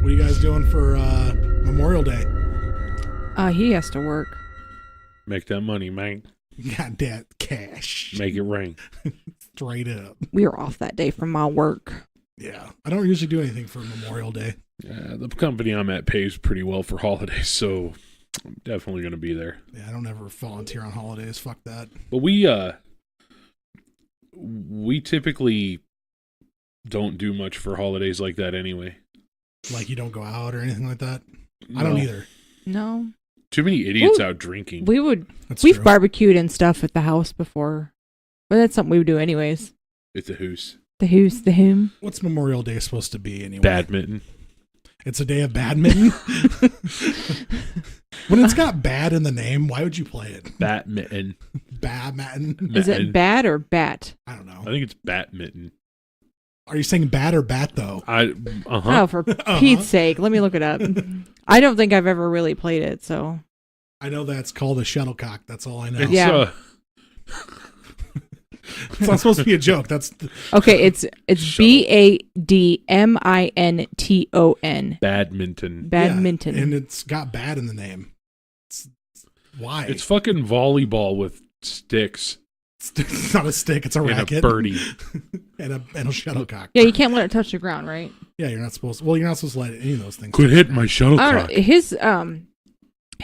What are you guys doing for Memorial Day? He has to work. Make that money, man. Got that cash. Make it rain. Straight up. We were off that day from my work. Yeah. I don't usually do anything for Memorial Day. The company I'm at pays pretty well for holidays, so I'm definitely going to be there. Yeah, I don't ever volunteer on holidays. Fuck that. But we typically don't do much for holidays like that anyway. Like you don't go out or anything like that? No. I don't either. No. Too many idiots out drinking. We've true. barbecued and stuff at the house before. But that's something we would do anyways. It's a hoose. The who's, the whom. What's Memorial Day supposed to be anyway? Badminton. It's a day of badminton? When it's got bad in the name, why would you play it? Badminton. Badminton? Is it bad or bat? I don't know. I think it's badminton. Are you saying bad or bat, though? Oh, for Pete's sake. Let me look it up. I don't think I've ever really played it, so. I know that's called a shuttlecock. That's all I know. Yeah. It's not supposed to be a joke. Okay, it's BADMINTON. Badminton. Badminton. Yeah, and it's got bad in the name. Why? It's fucking volleyball with sticks. It's not a stick. It's a racket. And a birdie. and a shuttlecock. Yeah, you can't let it touch the ground, right? Yeah, you're not supposed to. Well, you're not supposed to let any of those things. Quit hitting my I shuttlecock. don't know.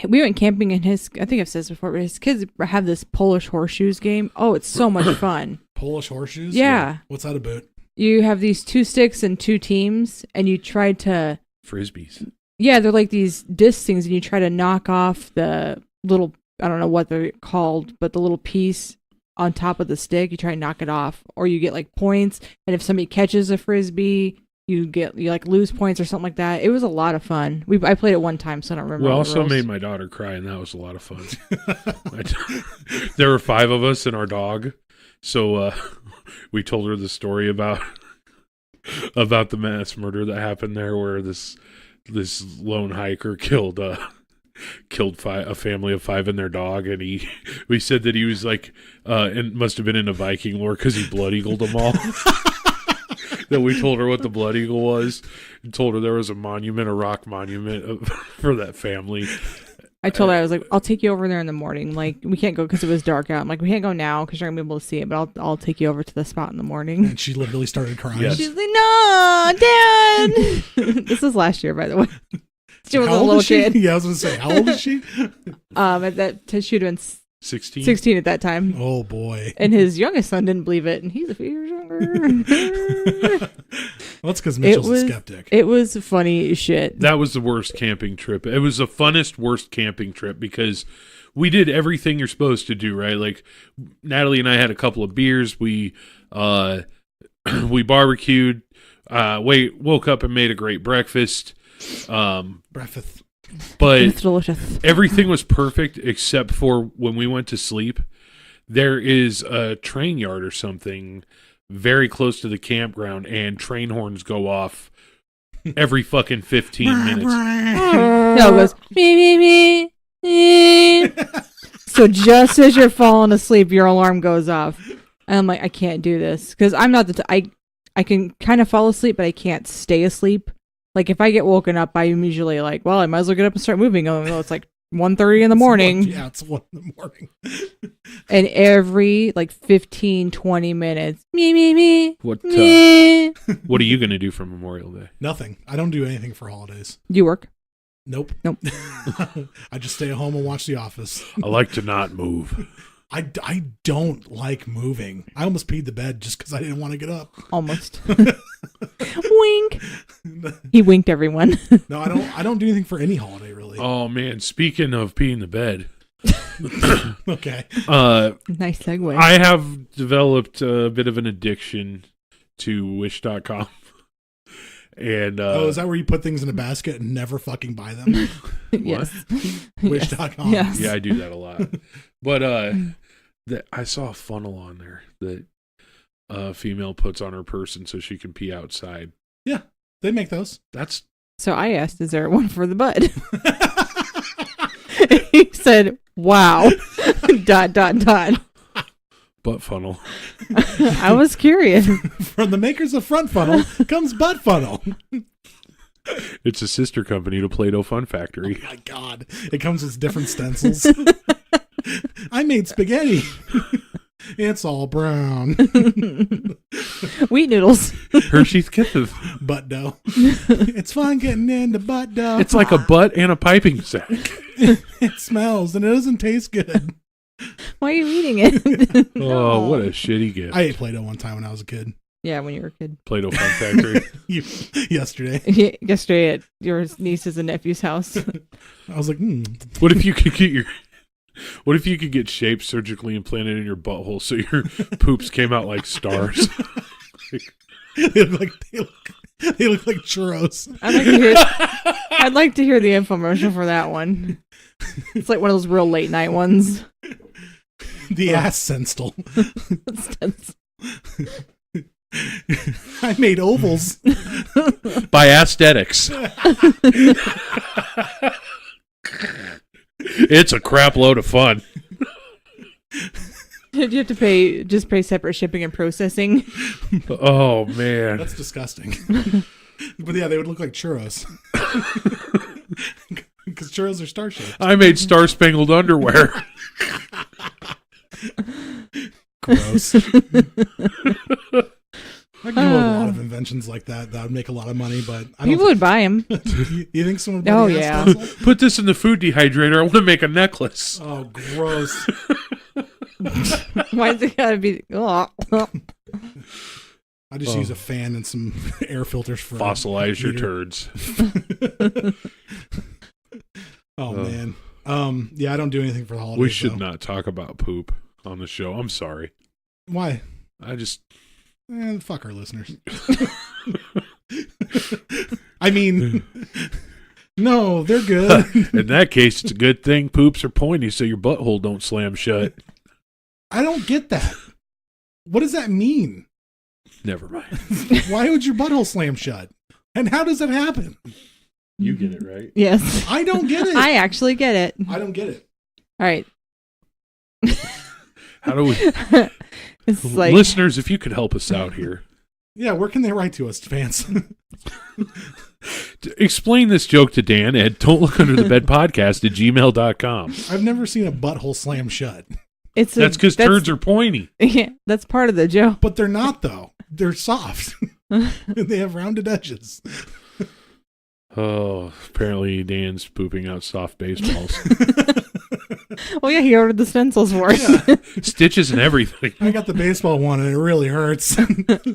We went camping and I think I've said this before, but his kids have this Polish horseshoes game. Oh, it's so much fun. Polish horseshoes? Yeah. What's that about? You have these 2 sticks and 2 teams, and you try to... Frisbees. Yeah, they're like these disc things, and you try to knock off the little... I don't know what they're called, but the little piece on top of the stick, you try to knock it off. Or you get like points, and if somebody catches a Frisbee... You like lose points or something like that. It was a lot of fun. I played it one time, so I don't remember. We also made my daughter cry, and that was a lot of fun. There were 5 of us and our dog, so we told her the story about the mass murder that happened there, where this lone hiker killed a family of 5 and their dog, and we said that he was like, and must have been into Viking lore because he blood eagled them all. That we told her what the Blood Eagle was, and told her there was a rock monument for that family. I told her, I was like, I'll take you over there in the morning. Like, we can't go because it was dark out. I'm like, we can't go now because you're going to be able to see it, but I'll take you over to the spot in the morning. And she literally started crying. Yes. She's like, no, Dad. This was last year, by the way. She was a little kid. Yeah, I was going to say, how old is she? She'd been 16? 16 at that time. Oh, boy. And his youngest son didn't believe it, and he's a few years younger. Well, that's because Mitchell's a skeptic. It was funny as shit. That was the worst camping trip. It was the funnest, worst camping trip because we did everything you're supposed to do, right? Like, Natalie and I had a couple of beers. We barbecued. Woke up and made a great breakfast. Breakfast. But it's delicious. Everything was perfect except for when we went to sleep. There is a train yard or something very close to the campground, and train horns go off every fucking 15 minutes. No, it goes, me, me, me. So just as you're falling asleep, your alarm goes off. And I'm like, I can't do this. Because I'm not I can kind of fall asleep, but I can't stay asleep. Like, if I get woken up, I'm usually like, well, I might as well get up and start moving. Oh, no, it's like 1:30 in the morning. It's 1 in the morning. And every, 15, 20 minutes, me. What are you going to do for Memorial Day? Nothing. I don't do anything for holidays. You work? Nope. I just stay at home and watch The Office. I like to not move. I don't like moving. I almost peed the bed just because I didn't want to get up. Almost. Wink. He winked everyone. No, I don't do anything for any holiday, really. Oh, man. Speaking of peeing the bed. Okay. Nice segue. I have developed a bit of an addiction to Wish.com. And is that where you put things in a basket and never fucking buy them? Yes. Wish.com. Yes. Yeah, I do that a lot. But I saw a funnel on there that a female puts on her person so she can pee outside. Yeah, they make those. So I asked, is there one for the bud? He said, wow. ... Butt funnel. I was curious. From the makers of Front Funnel comes Butt Funnel. It's a sister company to Play-Doh Fun Factory. Oh my God. It comes with different stencils. I made spaghetti. It's all brown. Wheat noodles. Hershey's Kisses. Butt dough. It's fun getting into butt dough. It's like a butt and a piping sack. It smells and it doesn't taste good. Why are you eating it? Oh, what a shitty gift. I ate Play-Doh one time when I was a kid. Yeah, when you were a kid. Play-Doh Fun Factory. Yesterday. Yesterday at your niece's and nephew's house. I was like, What if you could get shaped surgically implanted in your butthole so your poops came out like stars? they look like churros. I'd like to hear the infomercial for that one. It's like one of those real late night ones. The ass stencil. I made ovals. By aesthetics. It's a crap load of fun. Did you have to pay separate shipping and processing? Oh, man. That's disgusting. But yeah, they would look like churros. Because churros are star-shaped. I made star-spangled underwear. Gross. I can do a lot of inventions like that. That would make a lot of money, but I don't People would buy them. You think someone would Oh, buy the yeah. ass stencil? Put this in the food dehydrator. I want to make a necklace. Oh, gross. Why's it gotta be? Oh. I just use a fan and some air filters for Fossilize your heater. turds. Man. Yeah, I don't do anything for the holidays. We should though. not talk about poop on the show. I'm sorry. Why? I just... Fuck our listeners. I mean, no, they're good. In that case, it's a good thing poops are pointy so your butthole don't slam shut. I don't get that. What does that mean? Never mind. Why would your butthole slam shut? And how does that happen? You get it, right? Yes. I don't get it. I actually get it. I don't get it. All right. How do we... It's like... Listeners, if you could help us out here. Yeah, where can they write to us, fans? Explain this joke to Dan at don'tlookunderthebedpodcast@gmail.com. I've never seen a butthole slam shut. That's because turds are pointy. Yeah, that's part of the joke. But they're not, though. They're soft. They have rounded edges. Oh, apparently Dan's pooping out soft baseballs. Oh yeah, he ordered the stencils for us. Yeah. Stitches and everything. I got the baseball one, and it really hurts.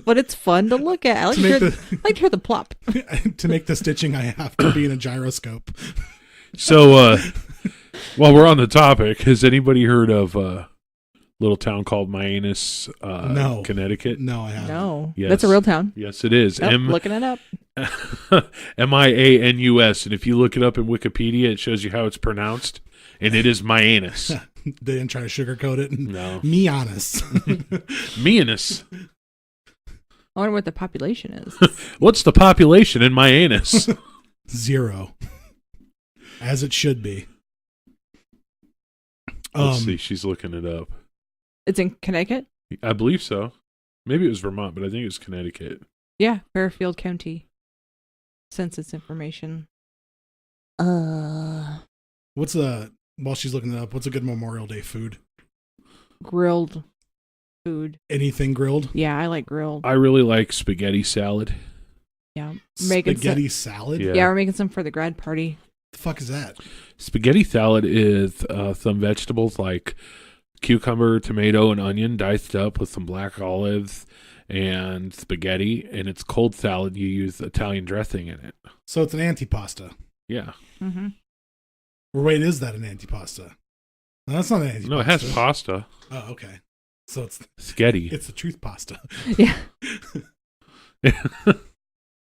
But it's fun to look at. I like to hear the plop. To make the stitching, I have to be in a gyroscope. So, while we're on the topic, has anybody heard of a little town called Mianus, No. Connecticut? No, I haven't. No, Yes. that's a real town. Yes, it is. Nope, looking it up. Mianus. And if you look it up in Wikipedia, it shows you how it's pronounced. And it is Mianus. They didn't try to sugarcoat it. No. Me honest. Mianus. I wonder what the population is. What's the population in Mianus? 0. As it should be. Let's see. She's looking it up. It's in Connecticut? I believe so. Maybe it was Vermont, but I think it was Connecticut. Yeah, Fairfield County. Census information. While she's looking it up, what's a good Memorial Day food? Grilled food. Anything grilled? Yeah, I like grilled. I really like spaghetti salad. Yeah. Spaghetti salad? Yeah. Yeah, we're making some for the grad party. The fuck is that? Spaghetti salad is some vegetables like cucumber, tomato, and onion diced up with some black olives and spaghetti. And it's cold salad. You use Italian dressing in it. So it's an antipasta. Yeah. Mm-hmm. Or wait, is that an antipasta? No, that's not an antipasta. No, it has pasta. Oh, okay. So it's Spaghetti. the truth pasta. Yeah.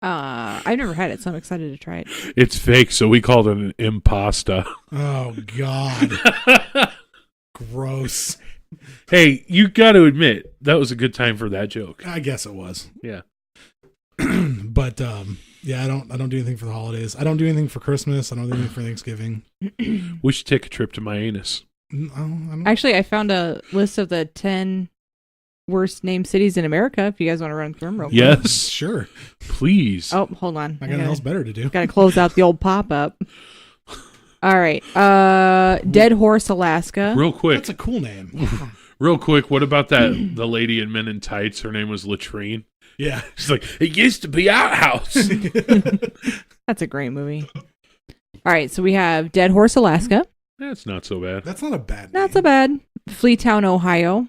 I've never had it, so I'm excited to try it. It's fake, so we called it an impasta. Oh, God. Gross. Hey, you got to admit, that was a good time for that joke. I guess it was. Yeah. But yeah, I don't do anything for the holidays. I don't do anything for Christmas. I don't do anything for Thanksgiving. We should take a trip to my anus. No, I don't. Actually, I found a list of the 10 worst named cities in America. If you guys want to run through them real quick. Yes, Sure. please. Oh, hold on. I got nothing else better to do. Got to close out the old pop-up. All right. Dead Horse, Alaska. Real quick. That's a cool name. Real quick. What about the lady in Men in Tights? Her name was Latrine. Yeah. She's like, it used to be outhouse. That's a great movie. All right. So we have Dead Horse, Alaska. That's not so bad. That's not a bad name. Not so bad. Fleetown, Ohio.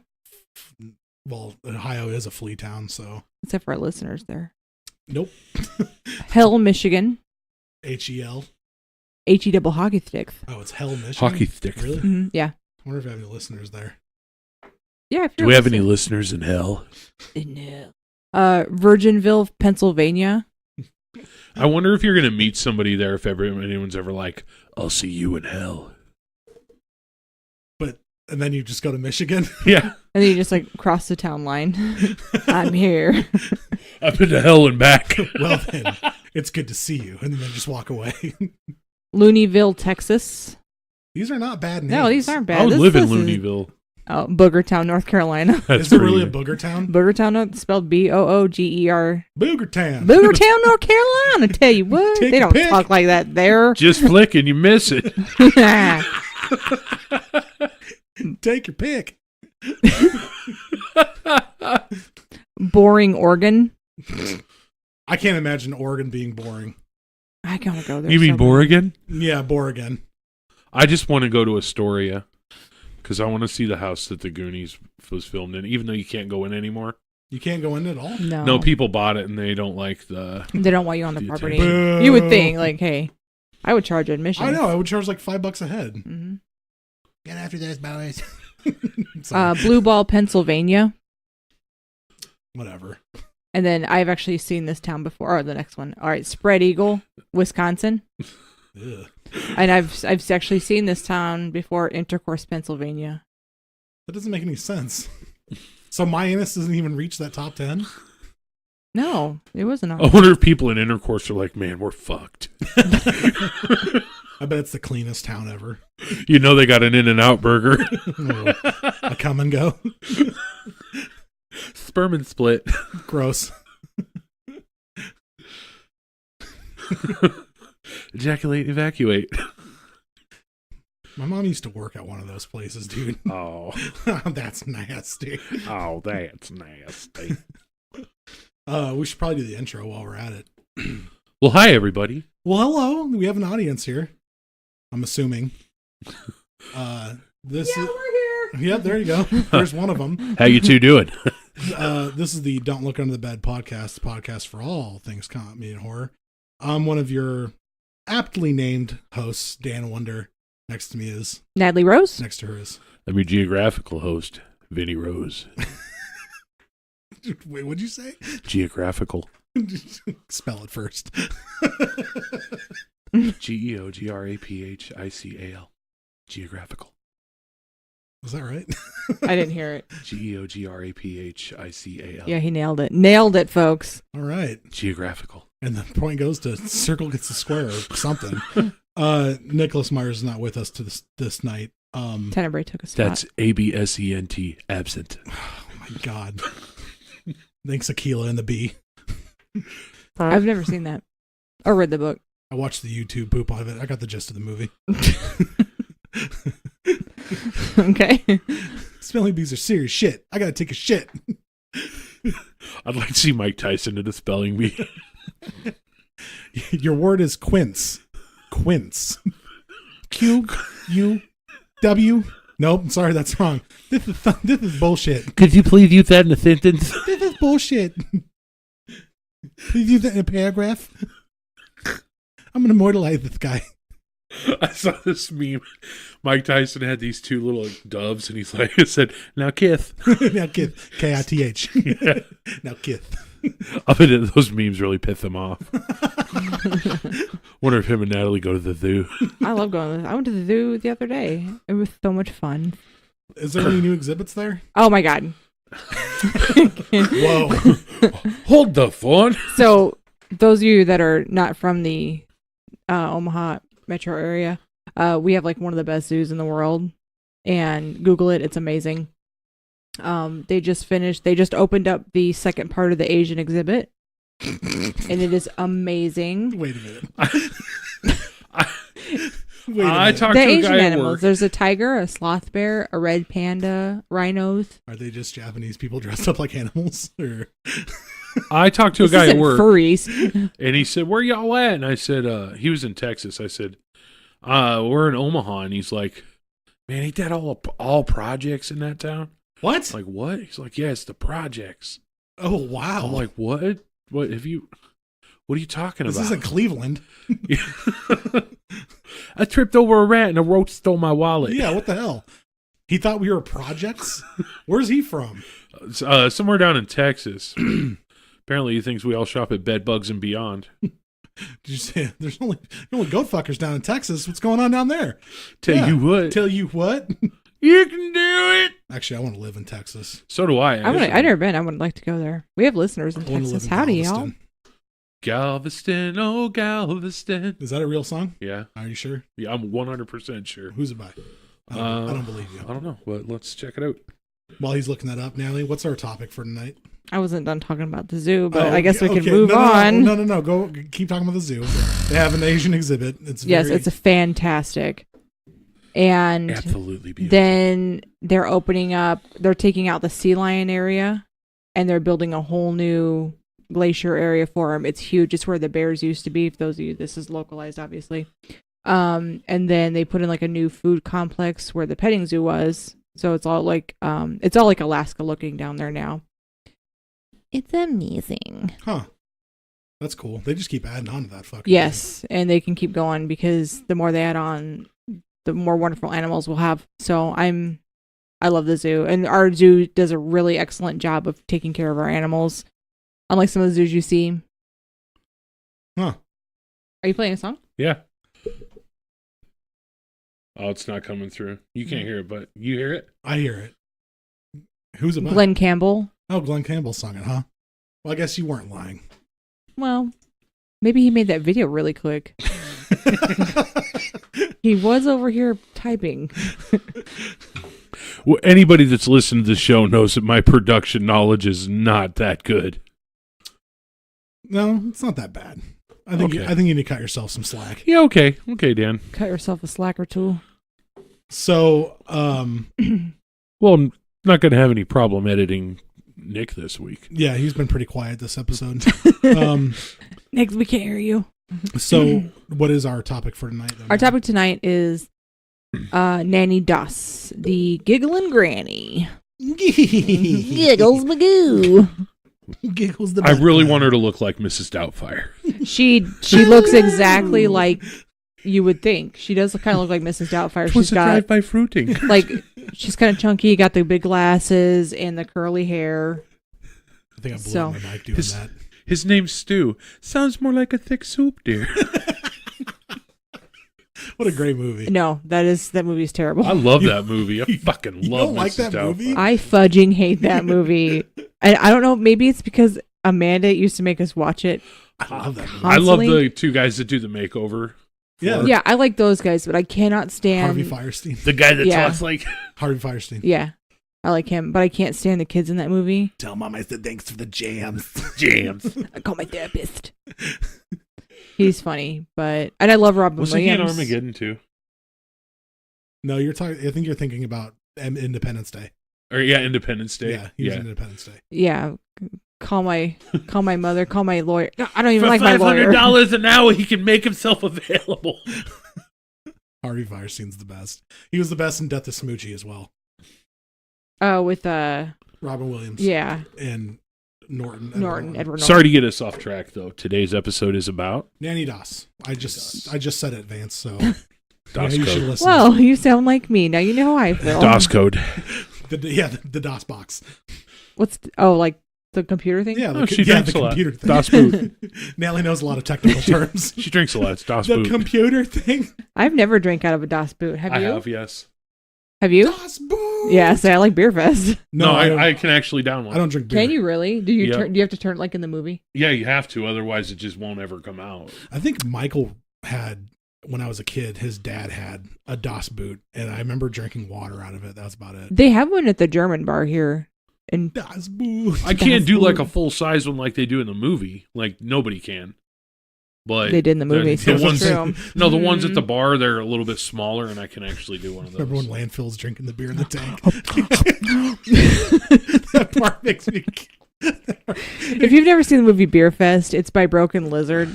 Well, Ohio is a flea town, so. Except for our listeners there. Nope. Hell, Michigan. H-E-L. H-E double hockey stick. Oh, it's Hell, Michigan? Hockey stick. Really? Mm-hmm. Yeah. I wonder if I have any listeners there. Yeah. Do we have any listeners in hell? No. Virginville, Pennsylvania. I wonder if you're going to meet somebody there if anyone's ever like, I'll see you in hell. And then you just go to Michigan? Yeah. And then you just like cross the town line. I'm here. I've been to hell and back. Well then, it's good to see you. And then just walk away. Looneyville, Texas. These are not bad names. No, these aren't bad. I would This- live in this is- Looneyville. Oh, Boogertown, North Carolina. That's Is it pretty really a good. booger town? Boogertown, spelled Booger. Booger town. Boogertown, North Carolina. Tell you what, Take they a don't pic. talk like that there. Just flick and you miss it. Take your pick. Boring, Oregon. I can't imagine Oregon being boring. I gotta go there. You mean so bad. Boregan? Yeah, Boregan. I just want to go to Astoria because I want to see the house that the Goonies was filmed in, even though you can't go in anymore. You can't go in at all? No, No, people bought it and they don't like the... they don't want you on the the property. attention. You would think, like, hey, I would charge admission. I know. I would charge like $5 a head. Mm-hmm. Get after this, boys. Blue Ball, Pennsylvania. Whatever. And then I've actually seen this town before. Or the next one. All right, Spread Eagle, Wisconsin. Ugh. And I've actually seen this town before, Intercourse, Pennsylvania. That doesn't make any sense. So my anus doesn't even reach that top 10? No, it wasn't. I wonder if people in Intercourse are like, man, we're fucked. I bet it's the cleanest town ever. You know they got an In-N-Out burger. A come and go. Sperm and split. Gross. Ejaculate, evacuate. My mom used to work at one of those places, dude. Oh. That's nasty. Oh, that's nasty. We should probably do the intro while we're at it. Well, hi, everybody. Well, hello. We have an audience here. I'm assuming. This is, we're here. yeah, there you go. There's one of them. How you two doing? This is the Don't Look Under the Bed podcast for all things comedy and horror. I'm one of your aptly named hosts, Dan Wonder. Next to me is... Natalie Rose. Next to her is... I'm your geographical host, Vinny Rose. Wait, what'd you say? Geographical. Spell it first. Geographical. Geographical. Was that right? I didn't hear it. Geographical. Yeah, he nailed it. Nailed it, folks. All right. Geographical. And the point goes to circle gets a square or something. Nicholas Myers is not with us to this night. Tenebrae took a spot. That's ABSENT, absent. Oh my God. Thanks, Aquila and the Bee. I've never seen that or read the book. I watched the YouTube poop out of it. I got the gist of the movie. Okay. Spelling bees are serious shit. I gotta take a shit. I'd like to see Mike Tyson in a spelling bee. Your word is quince. Quince. Q-U-W. Nope, I'm sorry, that's wrong. This is bullshit. Could you please use that in a sentence? This is bullshit. Please use that in a paragraph. I'm gonna immortalize this guy. I saw this meme. Mike Tyson had these two little doves, and he's like, it said, now kiss. Now kiss. K-I-T-H. Yeah. Now kiss. I bet those memes really piss him off. Wonder if him and Natalie go to the zoo. I love going. I went to the zoo the other day. It was so much fun. Is there any new exhibits there? Oh my God. Whoa. Hold the phone. So those of you that are not from the Omaha metro area, we have like one of the best zoos in the world, and Google it. It's amazing. They just opened up the second part of the Asian exhibit, and it is amazing. Wait a minute. I talked The to a Asian guy at animals. work. There's a tiger, a sloth bear, a red panda, rhinos. Are they just Japanese people dressed up like animals? Or I talked to a This guy at isn't work, furries. and he said, "Where y'all at?" And I said, "He was in Texas." I said, "We're in Omaha." And he's like, "Man, ain't that all projects in that town?" what? I'm like, what? He's like, "Yeah, it's the projects." Oh wow! I'm like, "What? What have you? What are you talking This about?" isn't Cleveland. I tripped over a rat and a roach stole my wallet. Yeah, what the hell? He thought we were projects. Where's he from? Somewhere down in Texas. Apparently, he thinks we all shop at Bed Bugs and Beyond. Did you say there's only goat fuckers down in Texas? What's going on down there? Tell you what, Tell you what? you can do it. Actually, I want to live in Texas. So do I. I've never been. I would like to go there. We have listeners in I want to live Texas. in Howdy, y'all. Galveston. Galveston, oh Galveston. Is that a real song? Yeah, Are you sure? yeah, I'm 100% sure. Who's it by? I don't believe you. I don't know, but let's check it out. While he's looking that up, Natalie, what's our topic for tonight? I wasn't done talking about the zoo, but Oh, I guess we okay. can move No, on. No. Go keep talking about the zoo. They have an Asian exhibit. Yes, it's a fantastic. And Absolutely beautiful. then they're opening up, they're taking out the sea lion area, and they're building a whole new glacier area for them. It's huge. It's where the bears used to be. For those of you, this is localized, obviously. And then they put in like a new food complex where the petting zoo was. So it's all like Alaska looking down there now. It's amazing. Huh. That's cool. They just keep adding on to that fucking Yes, and they can keep going because the more they add on, the more wonderful animals we'll have. So I love the zoo, and our zoo does a really excellent job of taking care of our animals. Unlike some of the zoos you see. Huh. Are you playing a song? Yeah. Oh, it's not coming through. You can't hear it, but you hear it? I hear it. Who's it by? Glenn Campbell. Oh, Glenn Campbell sung it, huh? Well, I guess you weren't lying. Well, maybe he made that video really quick. He was over here typing. Well, anybody that's listened to the show knows that my production knowledge is not that good. No, it's not that bad. I think Okay. I think you need to cut yourself some slack. Yeah, okay. Okay, Dan. Cut yourself a slack or two. So, Well, I'm not going to have any problem editing Nick this week. yeah, he's been pretty quiet this episode. Nick, we can't hear you. So, what is our topic for tonight? Then? Our topic tonight is Nanny Das, the giggling granny. Giggles Magoo. Giggles the I best really guy. want her to look like Mrs. Doubtfire. She looks exactly like you would think. She does kind of look like Mrs. Doubtfire. What's She's a got drive-by fruiting? like she's kind of chunky, got the big glasses and the curly hair. I think I blew So- up my mic doing that. His name's Stu. Sounds more like a thick soup, dear. What a great movie. No, that movie is terrible. I love that movie. I fucking You love don't like Mrs. that movie? I fudging hate that movie. And I don't know, maybe it's because Amanda used to make us watch it. I love that movie. I love Constantly? the two guys that do the makeover. Yeah. Yeah, I like those guys, but I cannot stand Harvey Firestein. The guy that Yeah. talks like... Harvey Firestein. Yeah. I like him, but I can't stand the kids in that movie. Tell Mom I said thanks for the jams. Jams. I call my therapist. He's funny, and I love Robin Was he in Williams. Armageddon too? No, you're talking. I think you're thinking about Independence Day. Or yeah, Independence Day. Yeah, he was in Independence Day. Yeah. Call my mother, call my lawyer. No, I don't even For like my lawyer. $500 an hour, he can make himself available. Harvey Firestein's the best. He was the best in Death of Smoochie as well. With Robin Williams. yeah, And Norton. Edward Norton. Sorry to get us off track, though. Today's episode is about Nanny Das. I just said it, Vance. So DOS you should code. listen. Well, you sound like me. Now you know how I feel. DOS code. the DOS box. Like the computer thing? Yeah, Oh, she the drinks a lot. computer thing. DOS boot. Natalie knows a lot of technical terms. She drinks a lot. It's DOS The boot. computer thing. I've never drank out of a DOS boot. Have I you? have, yes. Have you? DOS boot. Yeah, I like Beer Fest. No, I don't, I can actually down one. I don't drink beer. Can you really? Do you Yeah. do you have to turn it like in the movie? Yeah, you have to. Otherwise, it just won't ever come out. I think Michael had when I was a kid, his dad had a Das Boot, and I remember drinking water out of it. That was about it. They have one at the German bar here. And Das Boot. I can't do like a full size one like they do in the movie. Like nobody can. But they did in the movie. The So ones, true. no, the ones at the bar, they're a little bit smaller, and I can actually do one of those. Remember when Landfill's drinking the beer in the tank? That part makes me. If you've never seen the movie Beer Fest, it's by Broken Lizard.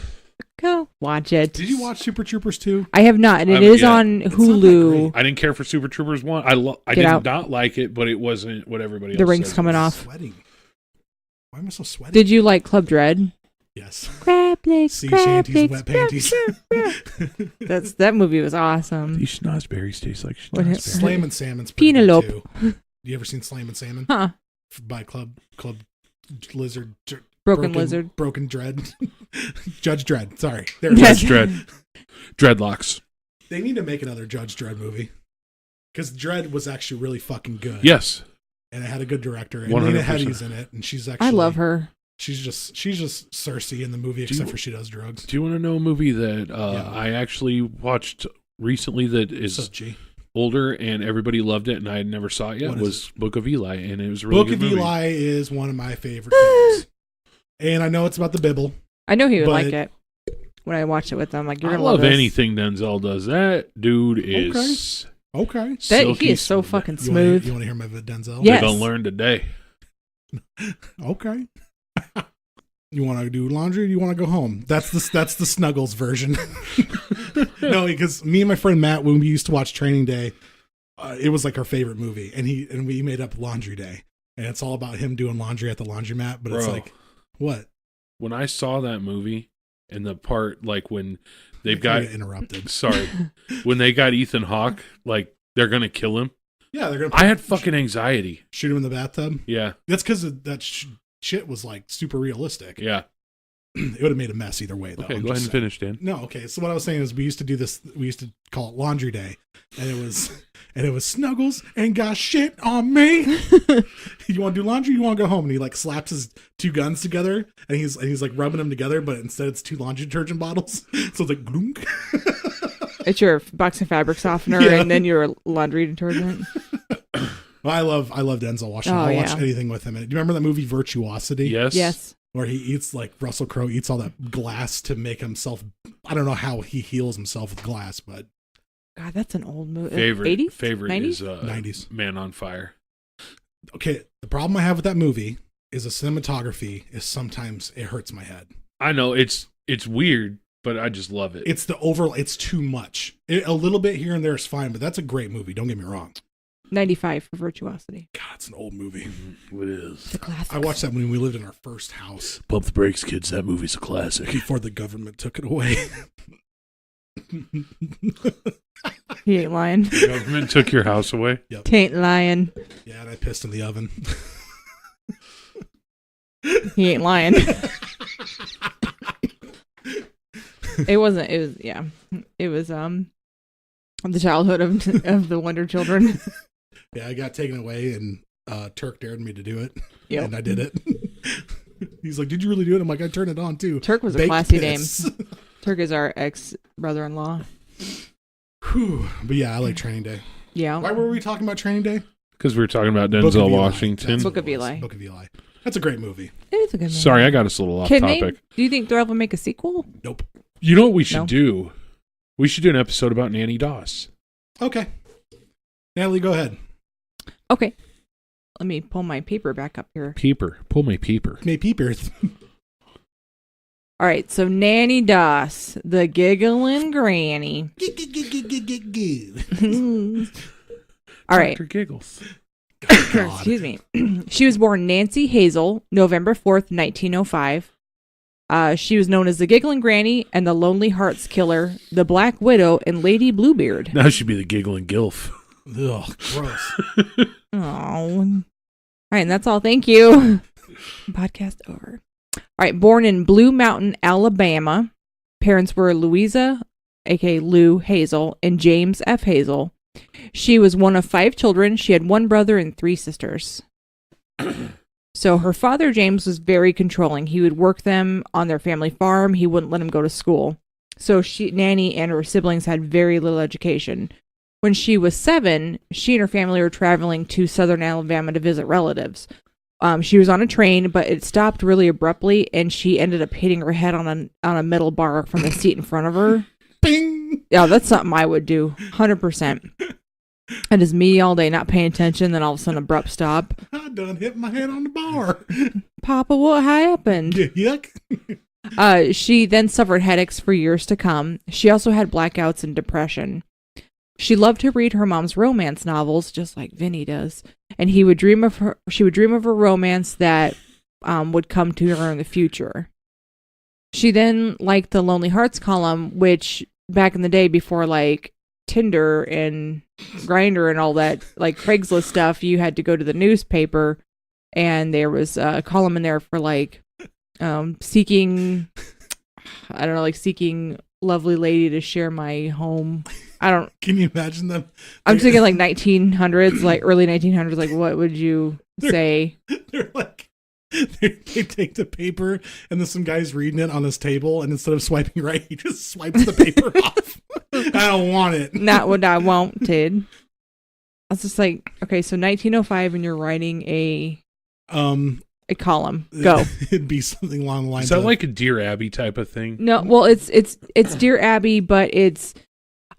Go watch it. Did you watch Super Troopers 2? I have not, and it haven't is yet. on It's not that Hulu. I didn't care for Super Troopers 1. I Get did out. not like it, but it wasn't what everybody else The ring's says it coming was. off. Sweating. Why am I so sweaty? Did you like Club Dread? Yes. Crab legs, Sea crab shanties, legs, wet panties. That movie was awesome. These schnozberries taste like What schnozberries. is- Slam and Salmon's pretty good Penelope. too. You ever seen Slam and Salmon? Huh? By Club Lizard. Broken Lizard. Broken Dread. Judge Dredd. Sorry. There Yes. it is. Judge Dredd. Dreadlocks. They need to make another Judge Dredd movie. Because Dredd was actually really fucking good. Yes. And it had a good director. And 100%. Lena Headey's in it. And she's actually. I love her. She's just Cersei in the movie, except for she does drugs. Do you want to know a movie that Yeah. I actually watched recently that is So, G. older and everybody loved it and I had never saw it yet? What is Was Book of Eli, and it was a really Book good of movie. Eli is one of my favorite films. And I know it's about the Bible. I know he would But- like it. When I watched it with him, like, you're I gonna love this. anything Denzel does. That dude is Okay. That silky he is so smooth. fucking You wanna smooth. hear my Denzel? Yes. We're gonna learn today. Okay. You want to do laundry? Or you want to go home? That's the Snuggles version. No, because me and my friend Matt, when we used to watch Training Day, it was like our favorite movie, and we made up Laundry Day, and it's all about him doing laundry at the laundromat. But it's Bro. like, what? When I saw that movie and the part like when they've I got get interrupted. sorry, when they got Ethan Hawke, like they're gonna kill him. Yeah, they're gonna. I had fucking anxiety. shoot him in the bathtub. Yeah, That's because that shit was like super realistic. yeah. It would have made a mess either way, though. Okay, I'm go ahead just and saying. finish, Dan. No, okay. So what I was saying is we used to do this. We used to call it Laundry Day, and it was Snuggles and got shit on me. You want to do laundry? You want to go home? And he like slaps his two guns together, and he's like rubbing them together, but instead it's two laundry detergent bottles. So it's like glunk. It's your box of fabric softener Yeah. and then your laundry detergent. Well, I love Denzel Washington. Oh, I'll watch yeah. anything with him. Do you remember that movie Virtuosity? Yes. Yes. Where he eats like Russell Crowe eats all that glass to make himself. I don't know how he heals himself with glass, but God, that's an old movie. Favorite 80s? favorite 90s? is 90s. Man on Fire. Okay. The problem I have with that movie is the cinematography is sometimes it hurts my head. I know it's weird, but I just love it. It's it's too much. A little bit here and there is fine, but that's a great movie. Don't get me wrong. 95 for Virtuosity. God, it's an old movie. It is. The classic. I watched that when we lived in our first house Pump the brakes, kids. That movie's a classic. before the government took it away. He ain't lying. The government took your house away. Tain't lying. Yeah, and I pissed in the oven. He ain't lying. It wasn't. It was. Yeah. It was. The childhood of the Wonder Children. Yeah, I got taken away, and Turk dared me to do it, Yep. and I did it. He's like, "Did you really do it?" I'm like, "I turned it on too." Turk was a Baked classy piss. name. Turk is our ex brother-in-law. Whew. But yeah, I like Training Day. Yeah. Why were we talking about Training Day? Because we were talking about Book of Denzel Eli. Washington. That's Book what of it was. Eli. Book of Eli. That's a great movie. It is a good movie. Sorry, I got us a little off Can topic. do you think they'll ever make a sequel? Nope. You know what we should No. do? We should do an episode about Nannie Doss. Okay. Natalie, go ahead. Okay. Let me pull my paper back up here. Peeper. Pull my peeper. May peepers. All right. So Nannie Doss, the giggling granny. All right. Dr. Giggles. God. Excuse me. She was born Nancy Hazel, November 4th, 1905. She was known as the Giggling Granny and the Lonely Hearts Killer, the Black Widow, and Lady Bluebeard. Now she'd be the giggling gilf. Ugh, gross. Oh. All right, and that's all. Thank you. Podcast over. All right, born in Blue Mountain, Alabama. Parents were Louisa, aka Lou Hazel, and James F. Hazel. She was one of 5 children. She had 1 brother and 3 sisters. So her father, James, was very controlling. He would work them on their family farm. He wouldn't let them go to school. So Nannie and her siblings had very little education. When she was 7, she and her family were traveling to southern Alabama to visit relatives. She was on a train, but it stopped really abruptly, and she ended up hitting her head on a metal bar from the seat in front of her. Bing! Yeah, that's something I would do, 100%. And it's me all day not paying attention, then all of a sudden abrupt stop. I done hit my head on the bar. Papa, what happened? Yuck. She then suffered headaches for years to come. She also had blackouts and depression. She loved to read her mom's romance novels, just like Vinny does, and she would dream of a romance that would come to her in the future. She then liked the Lonely Hearts column, which back in the day, before like Tinder and Grindr and all that, like Craigslist stuff, you had to go to the newspaper, and there was a column in there for like seeking lovely lady to share my home. Can you imagine them? I'm thinking like 1900s, like early 1900s. Like, what would you say? They're like, they take the paper, and then some guy's reading it on his table, and instead of swiping right, he just swipes the paper off. I don't want it. Not what I wanted. I was just like, okay, so 1905, and you're writing a column. Go. It'd be something along the lines. Is that like a Dear Abby type of thing? No, well, it's Dear Abby, but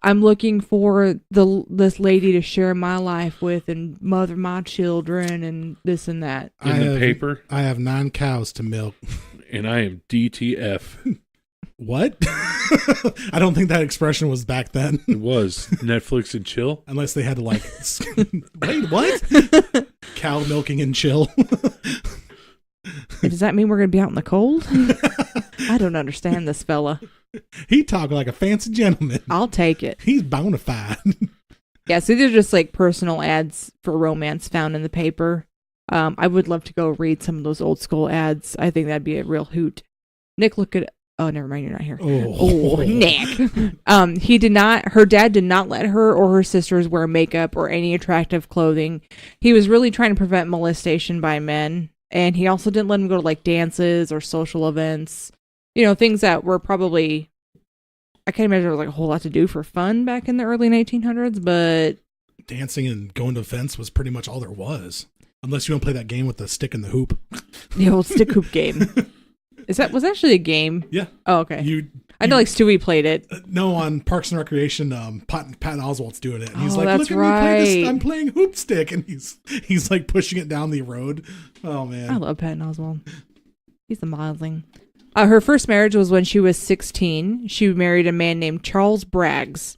I'm looking for this lady to share my life with and mother my children and this and that. Paper? I have 9 cows to milk. And I am DTF. What? I don't think that expression was back then. It was. Netflix and chill? Unless they had to like, wait, what? Cow milking and chill. Does that mean we're going to be out in the cold? I don't understand this fella. He talk like a fancy gentleman. I'll take it. He's bona fide. Yeah, so these are just like personal ads for romance found in the paper. I would love to go read some of those old school ads. I think that'd be a real hoot. Nick, look at... Oh, never mind, you're not here. Oh, Nick. Her dad did not let her or her sisters wear makeup or any attractive clothing. He was really trying to prevent molestation by men. And he also didn't let them go to like dances or social events. You know, things that were probably, I can't imagine there was like a whole lot to do for fun back in the early 1900s, but... Dancing and going to events was pretty much all there was. Unless you want to play that game with the stick and the hoop. The old stick hoop game. Was actually a game? Yeah. Oh, okay. I know like Stewie played it. No, on Parks and Recreation, Patton Oswalt's doing it. And he's like, that's look at right. me play this. I'm playing hoop stick. And he's like pushing it down the road. Oh, man. I love Patton Oswalt. He's amazing. Her first marriage was when she was 16. She married a man named Charles Braggs.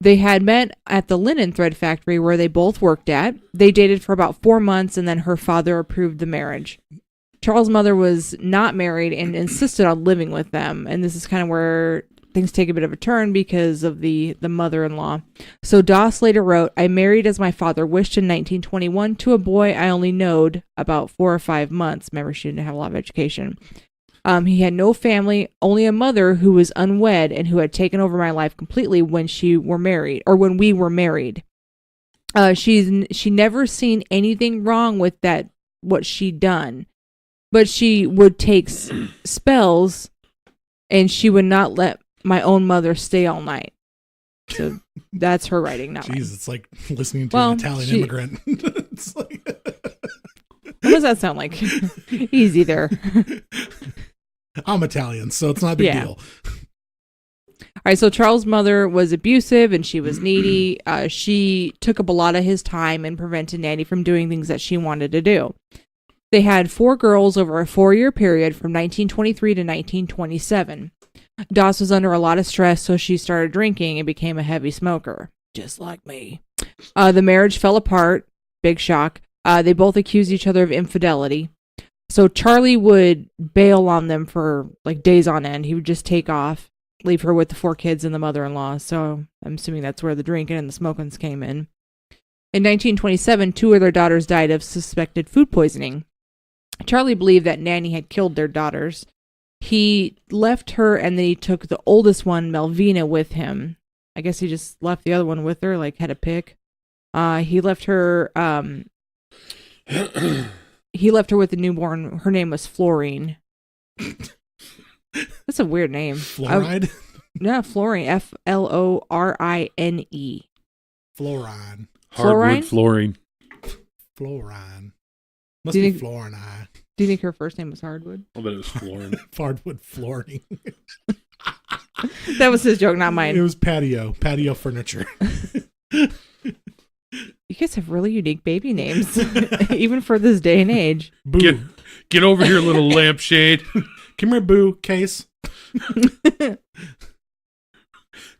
They had met at the linen thread factory where they both worked at. They dated for about 4 months, and then her father approved the marriage. Charles' mother was not married and insisted on living with them. And this is kind of where things take a bit of a turn because of the mother-in-law. So Doss later wrote, I married as my father wished in 1921 to a boy I only knowed about 4 or 5 months. Remember, she didn't have a lot of education. He had no family, only a mother who was unwed and who had taken over my life completely when we were married. She never seen anything wrong with that, what she'd done, but she would take spells and she would not let my own mother stay all night. So that's her writing, not mine. Jeez, it's like listening to an Italian immigrant. It's like... What does that sound like? Easy there. I'm Italian, so it's not a big deal. All right, so Charles' mother was abusive and she was needy. She took up a lot of his time and prevented Nannie from doing things that she wanted to do. They had 4 girls over a 4-year period from 1923 to 1927. Doss was under a lot of stress, so she started drinking and became a heavy smoker, just like me. The marriage fell apart. Big shock. They both accused each other of infidelity. So Charlie would bail on them for like days on end. He would just take off, leave her with the 4 kids and the mother-in-law. So I'm assuming that's where the drinking and the smokings came in. In 1927, 2 of their daughters died of suspected food poisoning. Charlie believed that Nannie had killed their daughters. He left her and then he took the oldest one, Melvina, with him. I guess he just left the other one with her, like had a pick. He left her with the newborn. Her name was Florine. That's a weird name. Fluoride? No, fluorine. Florine. Fluorine. Hardwood flooring. Fluorine. Must Do you be think- fluorine. Do you think her first name was Hardwood? I bet it was flooring. Hardwood flooring. That was his joke, not It mine. was patio furniture. You guys have really unique baby names, even for this day and age. Boo. Get over here, little lampshade. Come here, Boo. Case.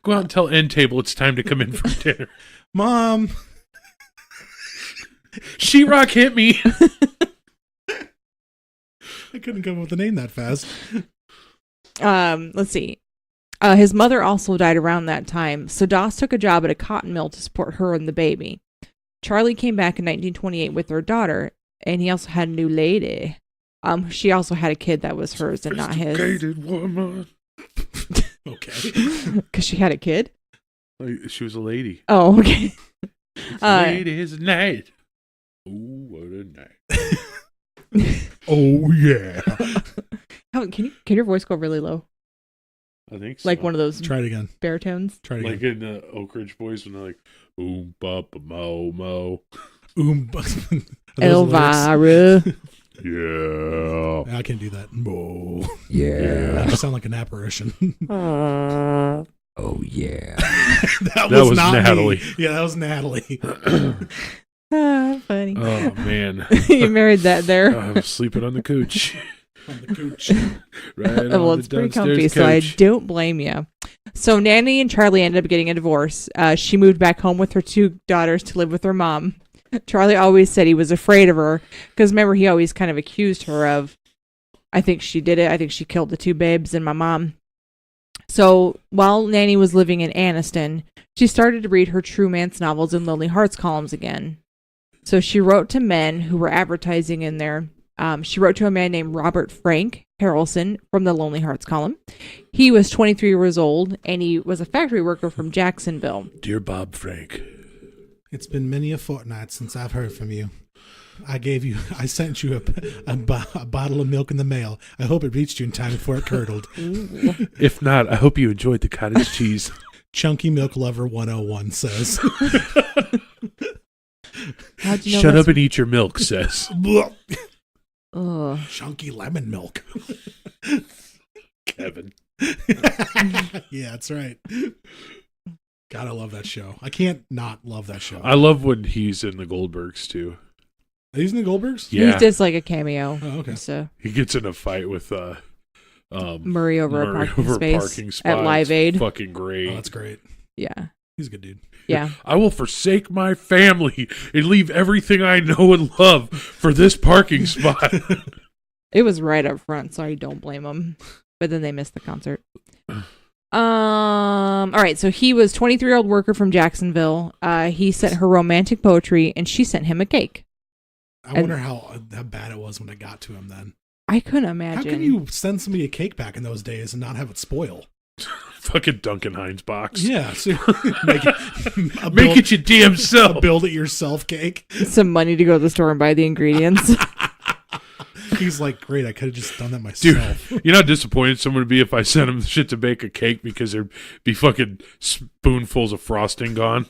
Go out and tell End Table it's time to come in for dinner. Mom. Sheetrock hit me. I couldn't come up with a name that fast. Let's see. His mother also died around that time, so Doss took a job at a cotton mill to support her and the baby. Charlie came back in 1928 with her daughter, and he also had a new lady. She also had a kid that was hers and not his. Sophisticated woman. Okay. Because she had a kid? She was a lady. Oh, okay. Ladies night. Ooh, what a night. Oh, yeah. Can your voice go really low? I think so. Like one of those Try it again. baritones? Try it Like again. in the Oak Ridge Boys when they're like, oom, bop, mo, mo. Are those lyrics? Elvira. Yeah. I can't do that. Mo. Yeah. I sound like an apparition. Oh, yeah. that That was not Natalie. Me. Yeah, that was Natalie. Funny. Oh, man. You married that there. I was sleeping on the couch. On the couch. Right Well, on it's the pretty downstairs comfy, so I couch. don't blame you. So Nannie and Charlie ended up getting a divorce. She moved back home with her two daughters to live with her mom. Charlie always said he was afraid of her because remember he always kind of accused her of, I think she did it. I think she killed the two babes and my mom. So while Nannie was living in Anniston, she started to read her True Romance novels and Lonely Hearts columns again. So she wrote to men who were advertising in there. She wrote to a man named Robert Frank Harrelson from the Lonely Hearts column. He was 23 years old, and he was a factory worker from Jacksonville. Dear Bob Frank. It's been many a fortnight since I've heard from you. I sent you a bottle of milk in the mail. I hope it reached you in time before it curdled. If not, I hope you enjoyed the cottage cheese. Chunky Milk Lover 101 says. How'd you know Shut that's- up and eat your milk, says. Ugh. Chunky lemon milk. Kevin. Yeah, that's right. God, I love that show. I can't not love that show. I love when he's in the Goldbergs, too. Are these in the Goldbergs? Yeah. He just like a cameo. Oh, okay. So He gets in a fight with Murray over a parking space spot. at Live Aid. It's fucking great. Oh, that's great. Yeah. He's a good dude. Yeah. I will forsake my family and leave everything I know and love for this parking spot. It was right up front, so I don't blame him. But then they missed the concert. All right, so he was 23-year-old worker from Jacksonville. He sent her romantic poetry, and she sent him a cake. I wonder how bad it was when it got to him then. I couldn't imagine. How can you send somebody a cake back in those days and not have it spoil? Fucking Duncan Hines box. Yeah. So make Make it your damn self. a build it yourself cake. Some money to go to the store and buy the ingredients? He's like, great, I could have just done that myself. Dude, you know how disappointed someone would be if I sent him the shit to bake a cake because there'd be fucking spoonfuls of frosting gone.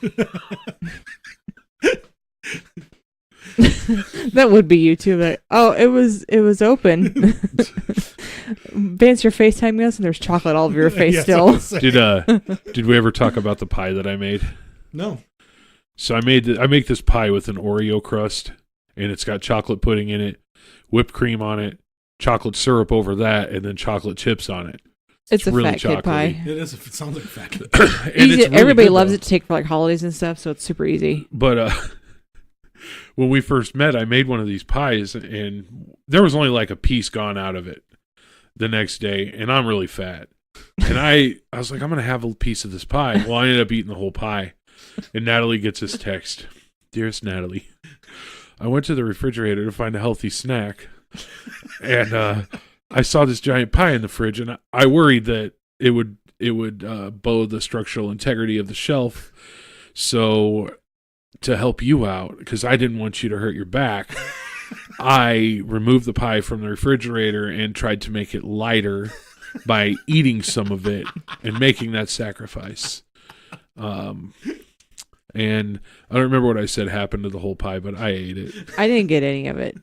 That would be you too. Like, oh, it was open. Vance, you're FaceTiming us, and there's chocolate all over your face Yeah, still. that's what I'm saying. Did we ever talk about the pie that I made? No. So I make this pie with an Oreo crust, and it's got chocolate pudding in it, whipped cream on it, chocolate syrup over that, and then chocolate chips on it. It's a really fat kid pie. chocolatey. It is. It sounds like a fat kid. And Easy. it's really Everybody good, loves though. it to take for like holidays and stuff, so it's super easy. But when we first met, I made one of these pies, and there was only like a piece gone out of it the next day, and I'm really fat. And I was like, I'm going to have a piece of this pie. Well, I ended up eating the whole pie. And Natalie gets this text. Dearest Natalie, I went to the refrigerator to find a healthy snack, and I saw this giant pie in the fridge, and I worried that it would bow the structural integrity of the shelf. So to help you out, because I didn't want you to hurt your back, I removed the pie from the refrigerator and tried to make it lighter by eating some of it and making that sacrifice. And I don't remember what I said happened to the whole pie, but I ate it. I didn't get any of it.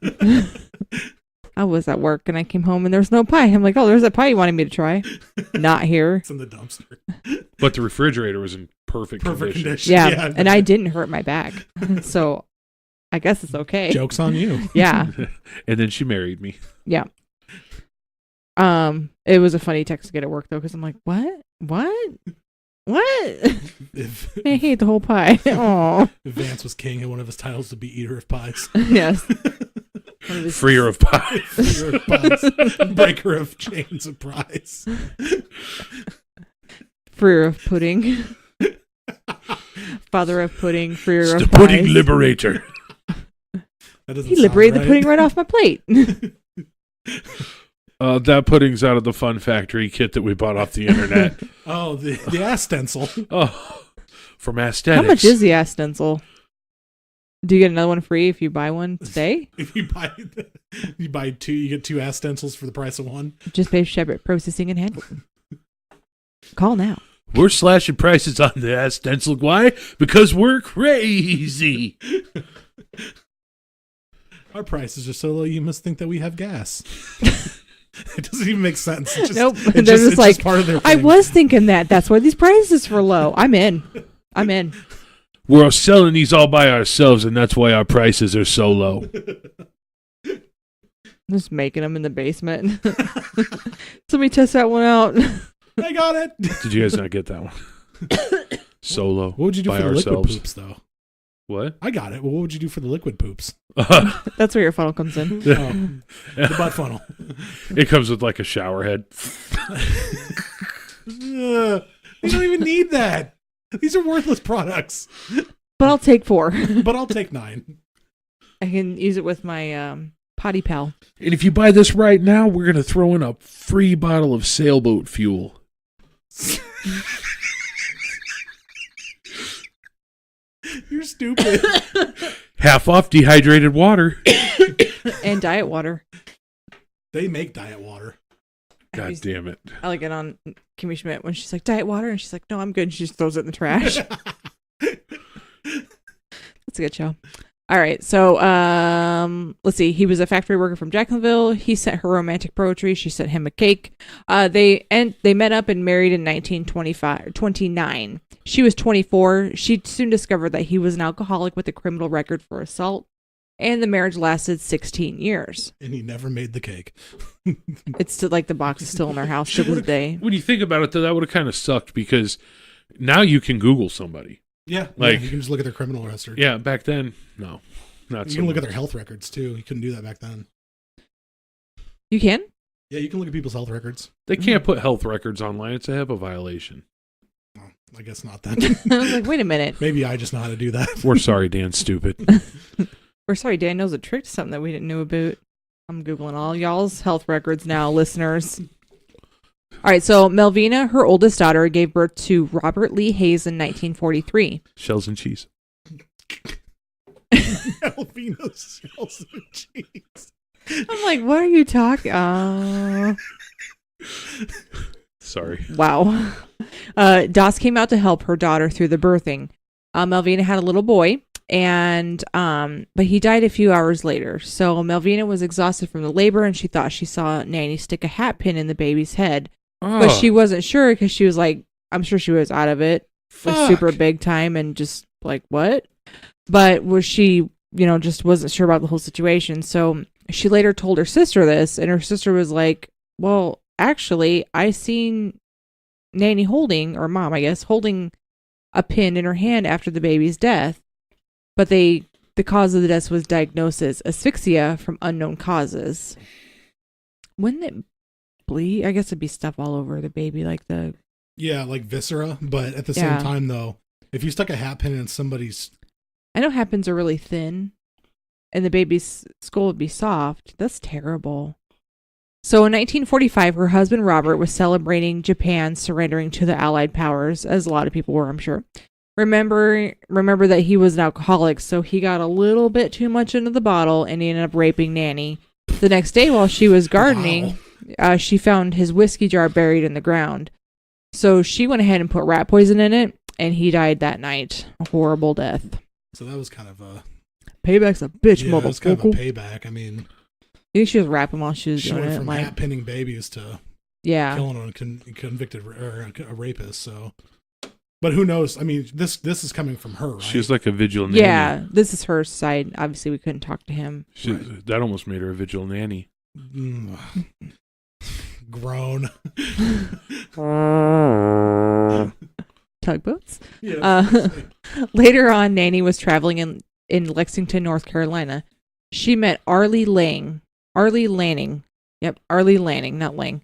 I was at work and I came home and there was no pie. I'm like, oh, there's that pie you wanted me to try. Not here. It's in the dumpster. But the refrigerator was in perfect condition. Yeah, and I didn't hurt my back. So I guess it's okay. Joke's on you. Yeah. And then she married me. Yeah. It was a funny text to get at work though, because I'm like, what? I hate the whole pie. Oh. If Vance was king and one of his titles would be Eater of Pies. Yes. Freer of pies. Freer of pies. Breaker of chains of prize. Freer of pudding. Father of pudding. Freer It's of the pies. pudding liberator. He liberated the pudding right off my plate. That pudding's out of the Fun Factory kit that we bought off the internet. Oh, the ass stencil. Oh, from Aesthetics. How much is the ass stencil? Do you get another one free if you buy one today? If you buy two, you get 2 ass stencils for the price of one. Just pay separate processing and handling. Call now. We're slashing prices on the ass stencil. Why? Because we're crazy. Our prices are so low, you must think that we have gas. It doesn't even make sense. It's just, nope. They're just like, just part of their I thing. was thinking that. That's why these prices were low. I'm in. We're selling these all by ourselves, and that's why our prices are so low. Just making them in the basement. Somebody test that one out. I got it. Did you guys not get that one? Solo. What would you do by for the liquid ourselves. poops, though? What? I got it. Well, what would you do for the liquid poops? That's where your funnel comes in. Oh, the butt funnel. It comes with like a shower head. You don't even need that. These are worthless products. But I'll take 4. But I'll take 9. I can use it with my potty pal. And if you buy this right now, we're going to throw in a free bottle of sailboat fuel. You're stupid. Half off dehydrated water. And diet water. They make diet water. God damn it. I like it on Kimmy Schmidt when she's like, diet water? And she's like, no, I'm good. And she just throws it in the trash. That's a good show. All right. So, let's see. He was a factory worker from Jacksonville. He sent her romantic poetry. She sent him a cake. They met up and married in 1929. She was 24. She soon discovered that he was an alcoholic with a criminal record for assault. And the marriage lasted 16 years. And he never made the cake. It's still like the box is still in our house to this day. When you think about it, though, that would have kind of sucked because now you can Google somebody. Yeah. Like, you can just look at their criminal record. Yeah, back then, no. Not You so can look at much. their health records, too. You couldn't do that back then. You can? Yeah, you can look at people's health records. They can't put health records online. It's a HIPAA violation. Oh, I guess not then. I was like, wait a minute. Maybe I just know how to do that. We're sorry, Dan. Stupid. We're sorry, Dan knows a trick to something that we didn't know about. I'm Googling all y'all's health records now, listeners. All right, so Melvina, her oldest daughter, gave birth to Robert Lee Hayes in 1943. Shells and cheese. Alvino's shells and cheese. I'm like, what are you talking? Sorry. Wow. Doss came out to help her daughter through the birthing. Melvina had a little boy, and but he died a few hours later. So Melvina was exhausted from the labor, and she thought she saw Nannie stick a hat pin in the baby's head. But she wasn't sure because she was like, I'm sure she was out of it, like super big time, and just like, what? But was she, just wasn't sure about the whole situation. So she later told her sister this, and her sister was like, well, actually, I seen Nannie or mom, I guess, holding a pin in her hand after the baby's death. But the cause of the death was diagnosis asphyxia from unknown causes. Wouldn't it bleed? I guess it'd be stuff all over the baby, like the... Yeah, like viscera. But at the same time, though, if you stuck a hat pin in somebody's... I know hat pins are really thin, and the baby's skull would be soft. That's terrible. So in 1945, her husband Robert was celebrating Japan surrendering to the Allied powers, as a lot of people were, I'm sure. Remember that he was an alcoholic, so he got a little bit too much into the bottle, and he ended up raping Nannie. The next day, while she was gardening, she found his whiskey jar buried in the ground. So she went ahead and put rat poison in it, and he died that night. A horrible death. So that was kind of a... Payback's a bitch, Yeah, it was kind of a payback. I mean... You think she was rapping while she was she doing went it? from Like, hat-pinning babies to killing a convicted or a rapist, so... But who knows? I mean, this is coming from her, right? She's like a vigilante. yeah, this is her side. Obviously, we couldn't talk to him. Right. That almost made her a vigilante. Grown. Tugboats. Yeah, Later on, Nannie was traveling in Lexington, North Carolina. She met Arlie Lanning. Yep, Arlie Lanning, not Lang.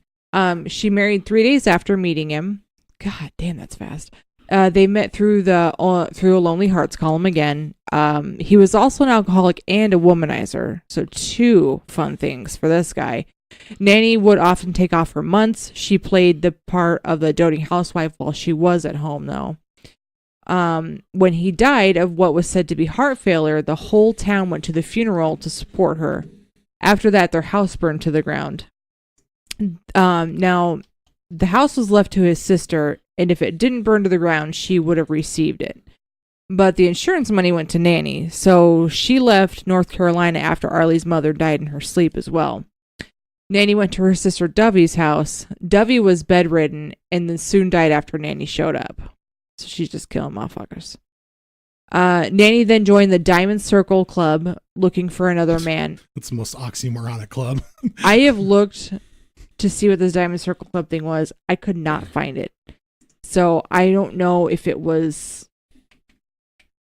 She married 3 days after meeting him. God damn, that's fast. They met through a Lonely Hearts column again. He was also an alcoholic and a womanizer. So 2 fun things for this guy. Nannie would often take off for months. She played the part of the doting housewife while she was at home, though. When he died of what was said to be heart failure, the whole town went to the funeral to support her. After that, their house burned to the ground. Now, the house was left to his sister, and if it didn't burn to the ground, she would have received it. But the insurance money went to Nannie, so she left North Carolina after Arlie's mother died in her sleep as well. Nannie went to her sister Dovey's house. Dovey was bedridden and then soon died after Nannie showed up. So she's just killing motherfuckers. Nannie then joined the Diamond Circle Club looking for another man. It's the most oxymoronic club. I have looked to see what this Diamond Circle Club thing was. I could not find it. So I don't know if it was...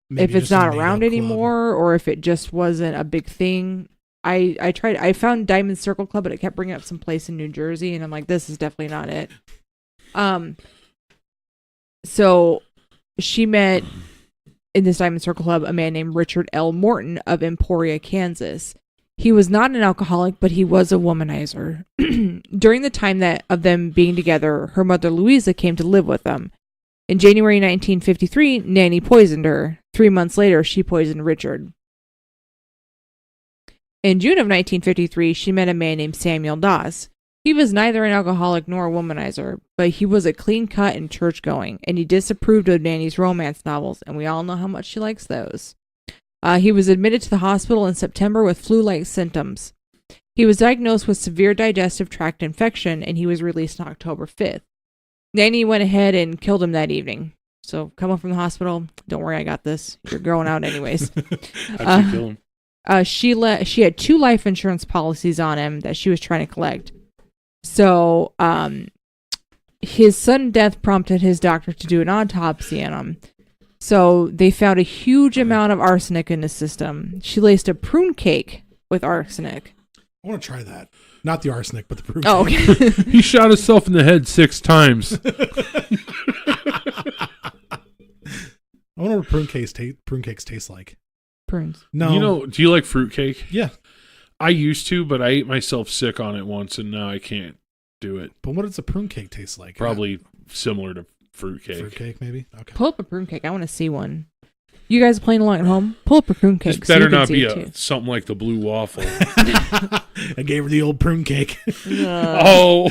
Maybe if it's just a not made-up around club. anymore or if it just wasn't a big thing. I tried. I found Diamond Circle Club, but it kept bringing up some place in New Jersey, and I'm like, this is definitely not it. So she met in this Diamond Circle Club a man named Richard L. Morton of Emporia, Kansas. He was not an alcoholic, but he was a womanizer. During the time of them being together, her mother Louisa came to live with them. In January 1953, Nannie poisoned her. 3 months later, she poisoned Richard. In June of 1953, she met a man named Samuel Doss. He was neither an alcoholic nor a womanizer, but he was a clean-cut and church-going, and he disapproved of Nannie's romance novels, and we all know how much she likes those. He was admitted to the hospital in September with flu-like symptoms. He was diagnosed with severe digestive tract infection, and he was released on October 5th. Nannie went ahead and killed him that evening. So, come up from the hospital. Don't worry, I got this. You're growing out anyways. How'd she kill him? She had 2 life insurance policies on him that she was trying to collect. So, his sudden death prompted his doctor to do an autopsy on him. So, they found a huge amount of arsenic in his system. She laced a prune cake with arsenic. I want to try that. Not the arsenic, but the prune Oh, cake. okay. He shot himself in the head 6 times. I wonder what prune cakes taste like. Prunes. No. Do you like fruitcake? Yeah. I used to, but I ate myself sick on it once, and now I can't do it. But what does a prune cake taste like? Probably similar to fruitcake. Fruitcake, maybe? Okay. Pull up a prune cake. I want to see one. You guys playing along at home? Pull up a prune cake. This so you better can not see be it too. something like the blue waffle. I gave her the old prune cake. Oh.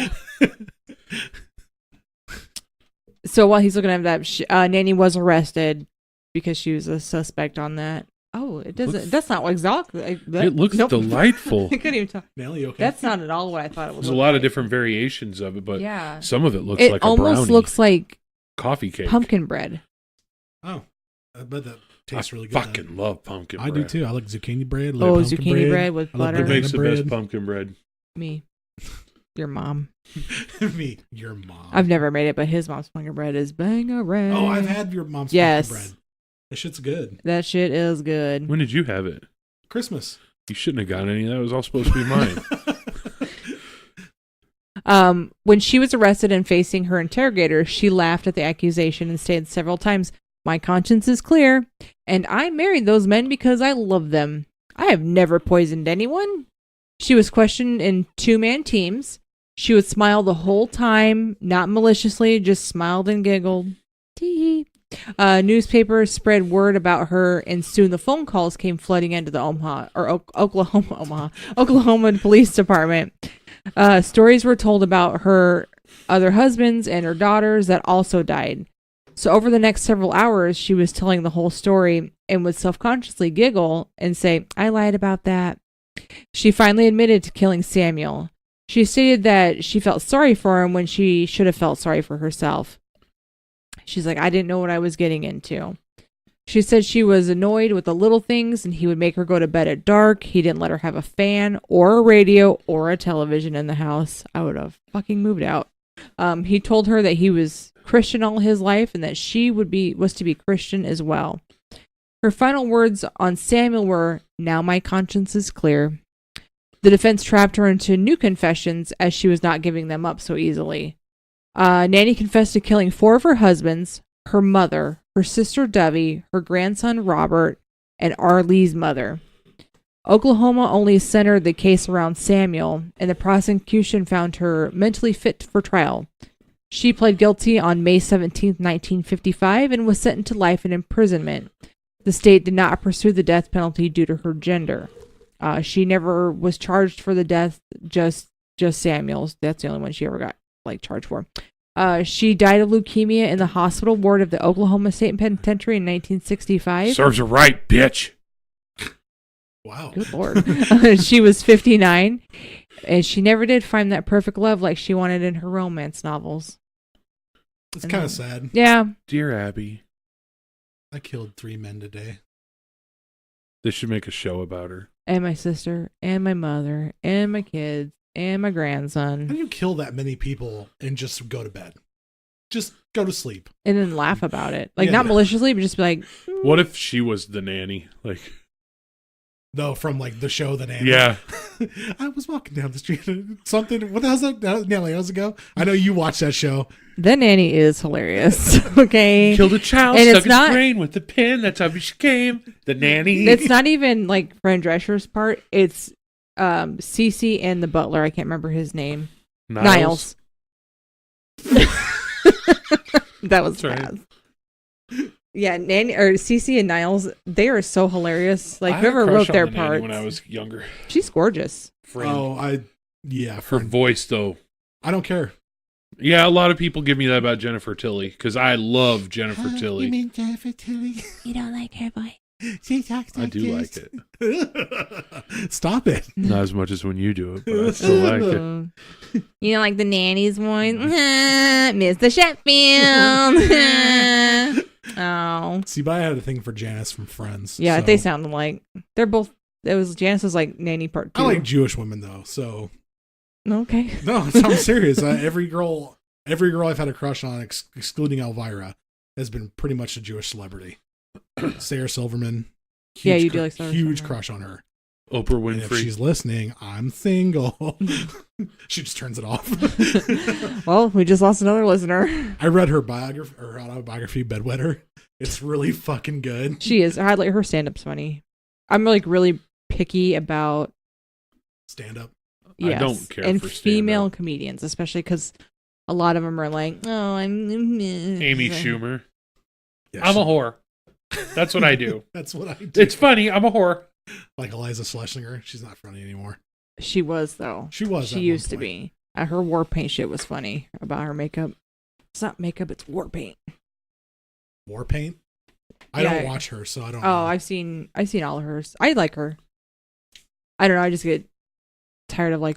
So while he's looking at that, Nannie was arrested because she was a suspect on that. Oh, it doesn't. That's not exactly. It looks nope. delightful. I couldn't even tell. Nelly, okay. That's not at all what I thought it was. There's a lot of different variations of it, but yeah, some of it looks it like a almost brownie. looks like Coffee cake. pumpkin bread. Oh, I bet that tastes really good. Fucking love pumpkin bread. I do too. I like zucchini bread. Oh, zucchini bread with I love butter. Who makes the banana best bread. pumpkin bread? Me, your mom. Me, your mom. I've never made it, but his mom's pumpkin bread is bangarang. Oh, I've had your mom's Yes. pumpkin bread. That shit's good. That shit is good. When did you have it? Christmas. You shouldn't have gotten any. That was all supposed to be mine. When she was arrested and facing her interrogator, she laughed at the accusation and stated several times, "My conscience is clear, and I married those men because I love them. I have never poisoned anyone." She was questioned in 2-man teams. She would smile the whole time, not maliciously, just smiled and giggled. Tee. Newspapers spread word about her, and soon the phone calls came flooding into the Oklahoma Police Department. Stories were told about her other husbands and her daughters that also died. So over the next several hours, she was telling the whole story and would self-consciously giggle and say, I lied about that. She finally admitted to killing Samuel. She stated that she felt sorry for him when she should have felt sorry for herself. She's like, I didn't know what I was getting into. She said she was annoyed with the little things and he would make her go to bed at dark. He didn't let her have a fan or a radio or a television in the house. I would have fucking moved out. He told her that he was Christian all his life and that she was to be Christian as well. Her final words on Samuel were, now my conscience is clear. The defense trapped her into new confessions as she was not giving them up so easily. Nannie confessed to killing 4 of her husbands, her mother, her sister Dovey, her grandson Robert, and Arlee's mother. Oklahoma only centered the case around Samuel, and the prosecution found her mentally fit for trial. She pled guilty on May 17, 1955, and was sentenced to life in imprisonment. The state did not pursue the death penalty due to her gender. She never was charged for the death, just Samuel's. That's the only one she ever got charged for. She died of leukemia in the hospital ward of the Oklahoma State Penitentiary in 1965. Serves her right, bitch. Wow. Good Lord. She was 59, and she never did find that perfect love like she wanted in her romance novels. It's kind of sad. Yeah. Dear Abby. I killed 3 men today. They should make a show about her. And my sister, and my mother, and my kids, and my How grandson. do you kill that many people and just go to bed? Just go to sleep. And then laugh about it. Like, Yeah. not maliciously, but just be like, What if she was the nanny? No, from the show The Nannie. Yeah. I was walking down the street. Something. What the hell's that? Nelly, how's it go? I know you watched that show. the nanny is hilarious. Okay. Killed a child, And stuck it's its not- brain with the pen. That's how she came. The nanny. It's not even Fran Drescher's part. It's Cece and the butler. I can't remember his name. Niles. That was That's right. fast. Yeah, Nannie or Cece and Niles, they are so hilarious. I had a Whoever crush wrote on their the nanny parts. when I was younger. She's gorgeous. Friend. Yeah. Her Friend. voice, though. I don't care. Yeah, a lot of people give me that about Jennifer Tilly because I love Jennifer Tilly. You mean Jennifer Tilly? You don't like her voice? She talks I do like it. Stop it. Not as much as when you do it, but I still like it. You know, like the nanny's voice? Mr. Sheffield. Oh. See, but I had a thing for Janice from Friends. Yeah, so. they sound alike. They're both, Janice was like Nanny part 2. I like Jewish women though, so Okay. no, I'm serious. Every girl I've had a crush on, excluding Elvira, has been pretty much a Jewish celebrity. Sarah Silverman. Yeah, you do like Sarah huge Silverman. crush on her. Oprah And if Winfrey. she's listening, I'm single. She just turns it off. Well, we just lost another listener. I read her autobiography, Bedwetter. It's really fucking good. She is. Her stand-up's funny. I'm really picky about Stand up. yes, I don't care and for female stand-up. comedians, especially because a lot of them are like, oh, I'm Amy Schumer. Yeah, I'm a whore. That's what I do. That's what I do. It's funny. I'm a whore. Like Eliza Schlesinger. She's not funny anymore. She was though. She was. She at one used to point. be. Her war paint shit was funny about her makeup. It's not makeup. It's war paint. War Paint. I Yeah. don't watch her, so I don't. Oh, know. I've seen all of hers. I like her. I don't know. I just get tired of I'm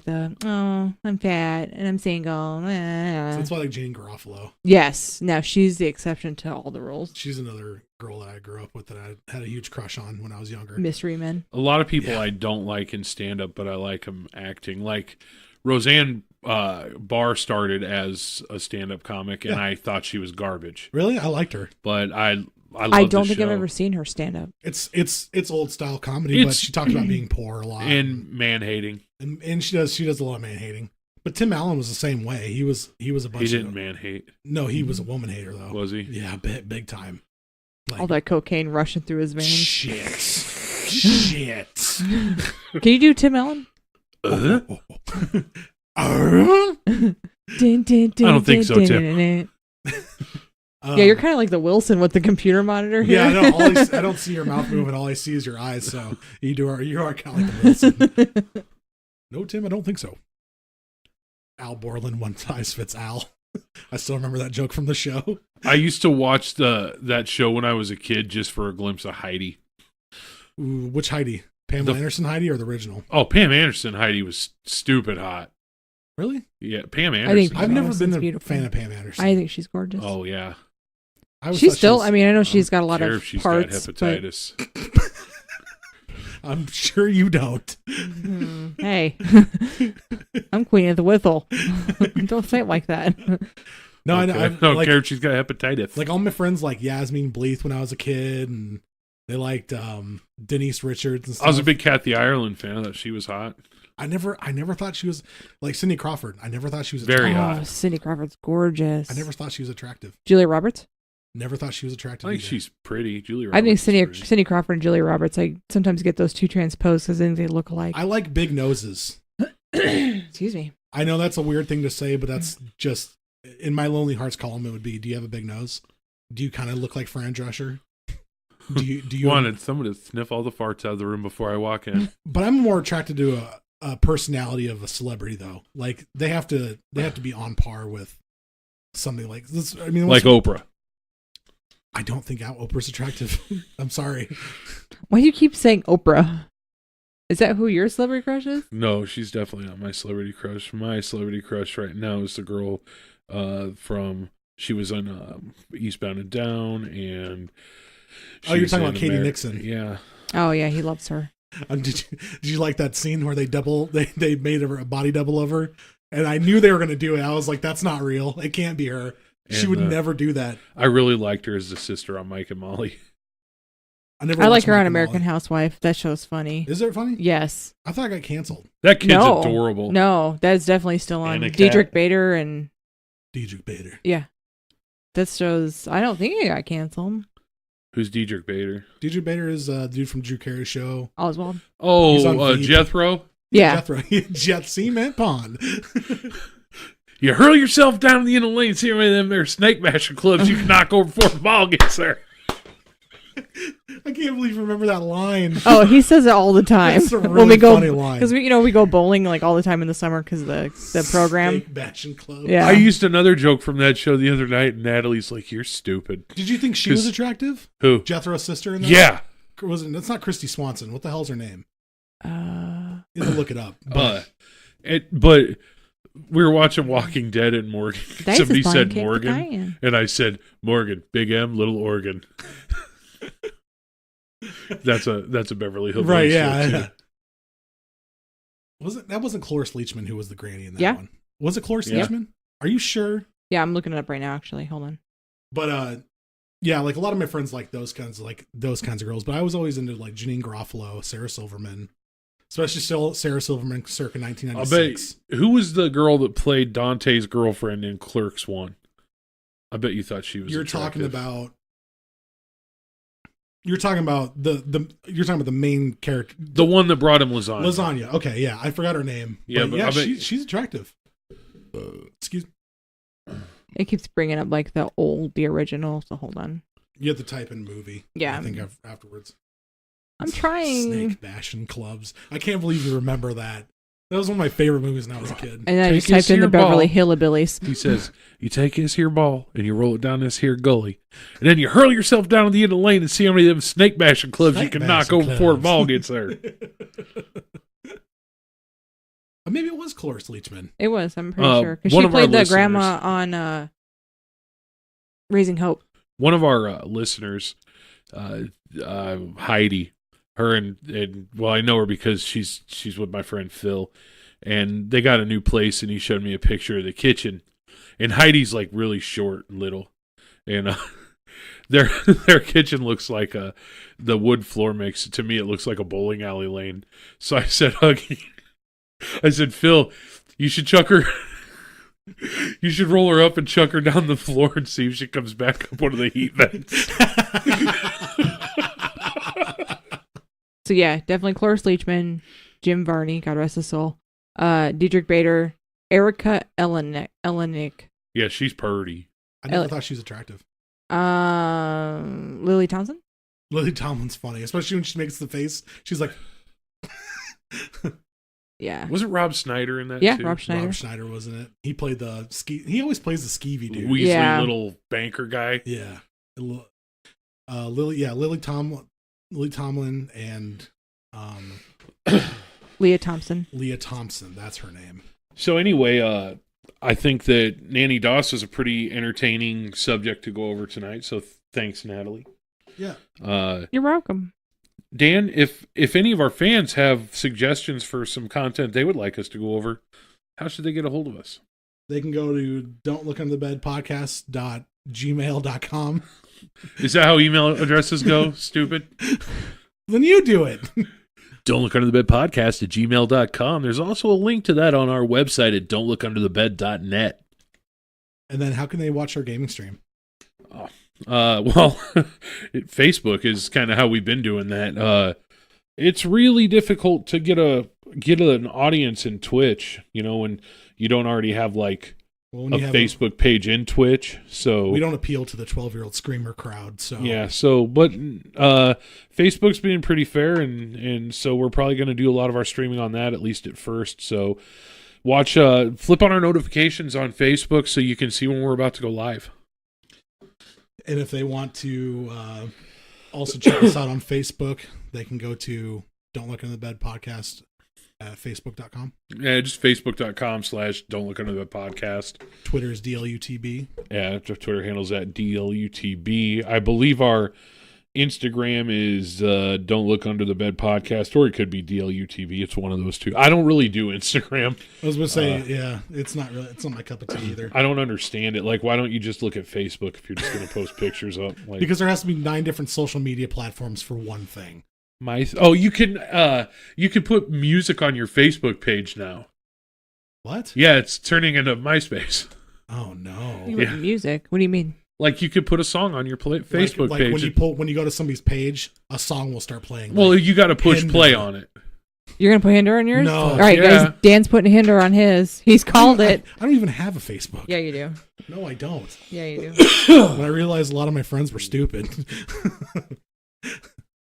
fat and I'm single. So that's why I like Jane Garofalo. Yes. Now she's the exception to all the rules. She's another girl that I grew up with that I had a huge crush on when I was younger. Mystery men. A lot of people Yeah. I don't like in stand up, but I like them acting. Like Roseanne Barr started as a stand up comic, and Yeah. I thought she was garbage. Really, I liked her. But I love I don't the think I've show. ever seen her stand up. It's old style comedy, but It's- she talks about being poor a lot, And man hating. and she does a lot of man hating. But Tim Allen was the same way. He was a bunch. He didn't of, man hate, No, he was a woman hater though. was he? Yeah, big time. Like, All that cocaine rushing through his veins. shit. Can you do Tim Allen? I don't think so, Tim. Yeah, you're kind of like the Wilson with the computer monitor here. Yeah, I know. I don't see your mouth moving. All I see is your eyes. So you are kind of like the Wilson. No, Tim, I don't think so. Al Borland, one size fits Al. I still remember that joke from the show. I used to watch that show when I was a kid just for a glimpse of Heidi. Ooh, which Heidi? Pamela Anderson Heidi or the original? Oh, Pam Anderson Heidi was stupid hot. Really? Yeah, Pam Anderson. I've never been a beautiful. fan of Pam Anderson. I think she's gorgeous. Oh yeah. She's still. I mean, I know she's got a lot care of if she's parts. got hepatitis. I'm sure you don't. Hey, I'm queen of the whistle. Don't say it like that. No, okay. I don't care if she's got hepatitis. Like all my friends like Yasmin Bleeth when I was a kid, and they liked Denise Richards and stuff. I was a big Kathy Ireland fan. I thought she was hot. I never thought she was like Cindy Crawford. I never thought she was Very attractive. hot. Cindy Crawford's gorgeous. I never thought she was attractive. Julia Roberts. Never thought she was attractive. I think either. she's pretty. Julia I Roberts think is pretty. Cindy Crawford and Julia Roberts. I sometimes get those two transposed because then they look alike. I like big noses. Excuse me. I know that's a weird thing to say, but that's just in my Lonely Hearts column. It would be: do you have a big nose? Do you kind of look like Fran Drescher? Do you wanted someone to sniff all the farts out of the room before I walk in? But I'm more attracted to a personality of a celebrity, though. Like they have to be on par with something like this. I mean, Like Oprah. I don't think Oprah's attractive. I'm sorry. Why do you keep saying Oprah? Is that who your celebrity crush is? No, she's definitely not my celebrity crush. My celebrity crush right now is the girl from. She was on Eastbound and Down, and You're she's talking about in Katie Nixon. Yeah. Oh yeah, he loves her. Did you like that scene where they made a body double of her? And I knew they were going to do it. I was like, that's not real. It can't be her. She And, would never do that. I really liked her as the sister on Mike and Molly. I never. I like watched her Mike on and American Molly. Housewife. That show's funny. Is it funny? Yes. I thought I got canceled. That kid's No. adorable. No, that's definitely still on. And a cat. Diedrich Bader and Diedrich Bader. yeah, that shows. I don't think it got canceled. Who's Diedrich Bader? Diedrich Bader is the dude from Drew Carey's show. Oswald. He's Oh, on Veep. Jethro. Yeah. Jethro. Jet Cement Pond. You hurl yourself down the end of the lane, see how many of them there snake bashing clubs you can knock over before the ball gets there. I can't believe you remember that line. Oh, he says it all the time That's a really when we go funny line. because we go bowling like all the time in the summer because the program. Snake Bashing Club. Yeah. I used another joke from that show the other night, and Natalie's like, "You're stupid." Did you think she was attractive? Who? Jethro's sister in that? Yeah. That's not Christy Swanson. What the hell's her name? Uh, You have to look it up. But we were watching Walking Dead in Morgan. Dice Somebody is fine, said kick the Morgan, can. and I said Morgan, big M, little organ. That's a Beverly Hills Right, show, yeah. too. That wasn't Cloris Leachman who was the granny in that Yeah. one. Was it Cloris Yeah. Leachman? Are you sure? Yeah, I'm looking it up right now. Actually, hold on. But yeah, like a lot of my friends like those kinds of girls. But I was always into like Janine Garofalo, Sarah Silverman, especially still Sarah Silverman, circa I'll bet 1996. who was the girl that played Dante's girlfriend in Clerks 1? I bet you thought she was. You're attractive. talking about the main character, The one that brought him lasagna. Lasagna. Okay, yeah, I forgot her name. Yeah, but I bet- she's attractive. Excuse me. It keeps bringing up like the original. So hold on. You have to type in movie. Yeah. I think afterwards. I'm trying. Snake bashing clubs. I can't believe you remember that. That was one of my favorite movies when I was a kid. And I Take just typed this in the here ball. Beverly Hillbillies. He says, you take this here ball and you roll it down this here gully. And then you hurl yourself down to the end of the lane and see how many of them snake bashing clubs you Snake can knock bashing over before the clubs. ball gets there. Maybe it was Cloris Leachman. It was. I'm pretty sure because one she of our played the listeners- grandma on Raising Hope. One of our listeners, Heidi, her and well, I know her because she's with my friend Phil, and they got a new place, and he showed me a picture of the kitchen, and Heidi's like really short and little, and their kitchen looks like the wood floor makes to me it looks like a bowling alley lane. So I said, Huggy, I said, Phil, you should chuck her. You should roll her up and chuck her down the floor and see if she comes back up one of the heat vents. So yeah, definitely Cloris Leachman, Jim Varney, God rest his soul, Diedrich Bader, Erica Elenick, Yeah, she's purty. I never thought she was attractive. Lily Townsend. Lily Tomlin's funny, especially when she makes the face. She's like, Yeah. Wasn't Rob Schneider in that Yeah, too? Rob Schneider. Rob Schneider was in it. He played the ski. He always plays the skeevy dude. Weasley Yeah. little banker guy. Yeah. Lily Tomlin and Leah Thompson. Leah Thompson. That's her name. So anyway, I think that Nannie Doss is a pretty entertaining subject to go over tonight. So thanks, Natalie. Yeah. You're welcome. Dan, if any of our fans have suggestions for some content they would like us to go over, how should they get a hold of us? They can go to don'tlookunderbedpodcast.gmail.com. Is that how email addresses go? Stupid. Then you do it. Don't Look Under the Bed Podcast at gmail.com. There's also a link to that on our website at don'tlookunderthebed.net. And then how can they watch our gaming stream? Well, Facebook is kind of how we've been doing that. It's really difficult to get an audience in Twitch, when you don't already have like When a you have Facebook page in Twitch. So we don't appeal to the 12-year-old screamer crowd. So yeah. So, but Facebook's being pretty fair, and so we're probably going to do a lot of our streaming on that, at least at first. So watch, flip on our notifications on Facebook so you can see when we're about to go live. And if they want to also check us out on Facebook, they can go to Don't Look Under the Bed Podcast at facebook.com. Yeah, just facebook.com/Don't Look Under the Bed Podcast. Twitter is DLUTB. Yeah, the Twitter handle's at DLUTB. I believe our Instagram is Don't Look Under the Bed Podcast, or it could be DLUTB. It's one of those two. I don't really do Instagram. I was going to say, it's not my cup of tea either. I don't understand it. Like, why don't you just look at Facebook if you're just going to post pictures up? Like, Because there has to be 9 different social media platforms for one thing. you can put music on your Facebook page now. What? Yeah, it's turning into MySpace. Oh no! Yeah. Music? What do you mean? Like, you could put a song on your Facebook like page. when you go to somebody's page, a song will start playing. Well, like, you got to push Hinder. play on it. You're gonna put hinder on yours? No. All right, Yeah. guys. Dan's putting hinder on his. He's called it. I don't even have a Facebook. Yeah, you do. No, I don't. Yeah, you do. When I realized a lot of my friends were stupid.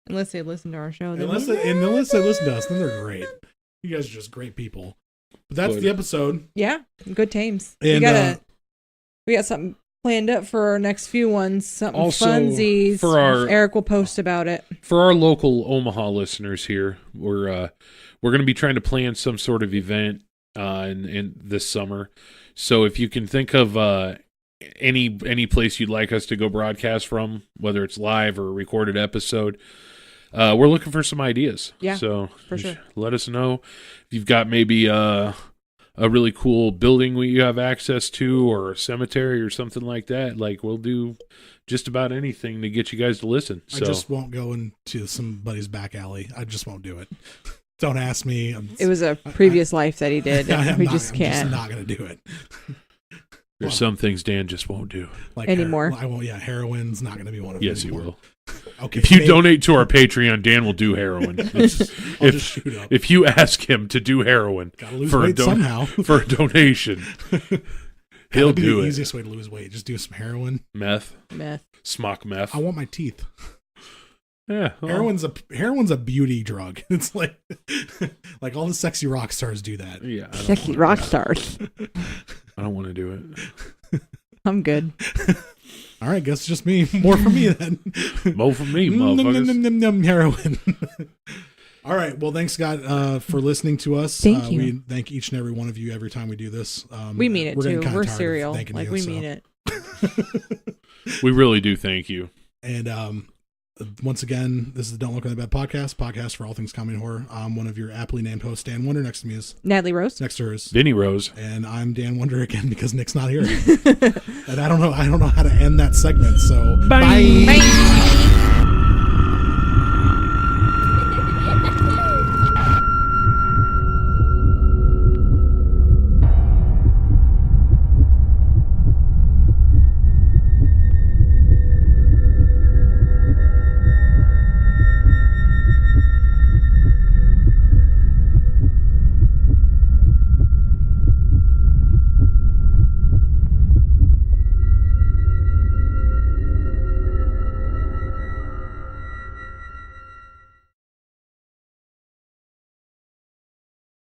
Unless they listen to our show. Then unless they listen to us, then they're great. You guys are just great people. But that's Good. the episode. yeah, good tames. And, We got something planned up for our next few ones. Something Also, funsies. for our- Eric will post about it. For our local Omaha listeners here, we're going to be trying to plan some sort of event in this summer. So if you can think of any place you'd like us to go broadcast from, whether it's live or a recorded episode, we're looking for some ideas. Yeah, so for sure. Let us know if you've got maybe a really cool building where you have access to, or a cemetery or something like that. Like, we'll do just about anything to get you guys to listen. I So just won't go into somebody's back alley. I just won't do it. Don't ask me. It was a previous life that he did. I'm We not- just I'm can't just not going to do it. there's some things Dan just won't do. Like Anymore. I won't. Yeah, heroin's not going to be one of them. Yes, he anymore. will. Okay. If you maybe. donate to our Patreon, Dan will do heroin. I'll just shoot up. If you ask him to do heroin Gotta lose for weight somehow. for a donation, he'll That'd be do the it. easiest way to lose weight. Just do some heroin. Meth, meth. smock meth. I want my teeth. Yeah, well, Heroin's a beauty drug. It's like all the sexy rock stars do that. yeah. Sexy rock stars. I don't want to do it. I'm good. All right, guess it's just me. More for me then. Mo for me, Num, num, motherfuckers. num, num, num, heroin. All right. Well, thanks, God, for listening to us. Thank you. We thank each and every one of you every time we do this. We mean it we're getting too. kinda We're tired of serial. thanking Like, you, we so. mean it. We really do thank you. And once again, this is the Don't Look Under the Bed podcast for all things comedy horror. I'm one of your aptly named hosts, Dan Wonder. Next to me is Natalie Rose. next to her is, Vinny Rose. and I'm Dan Wonder again because Nick's not here. And I don't know how to end that segment. So Bye. Bye.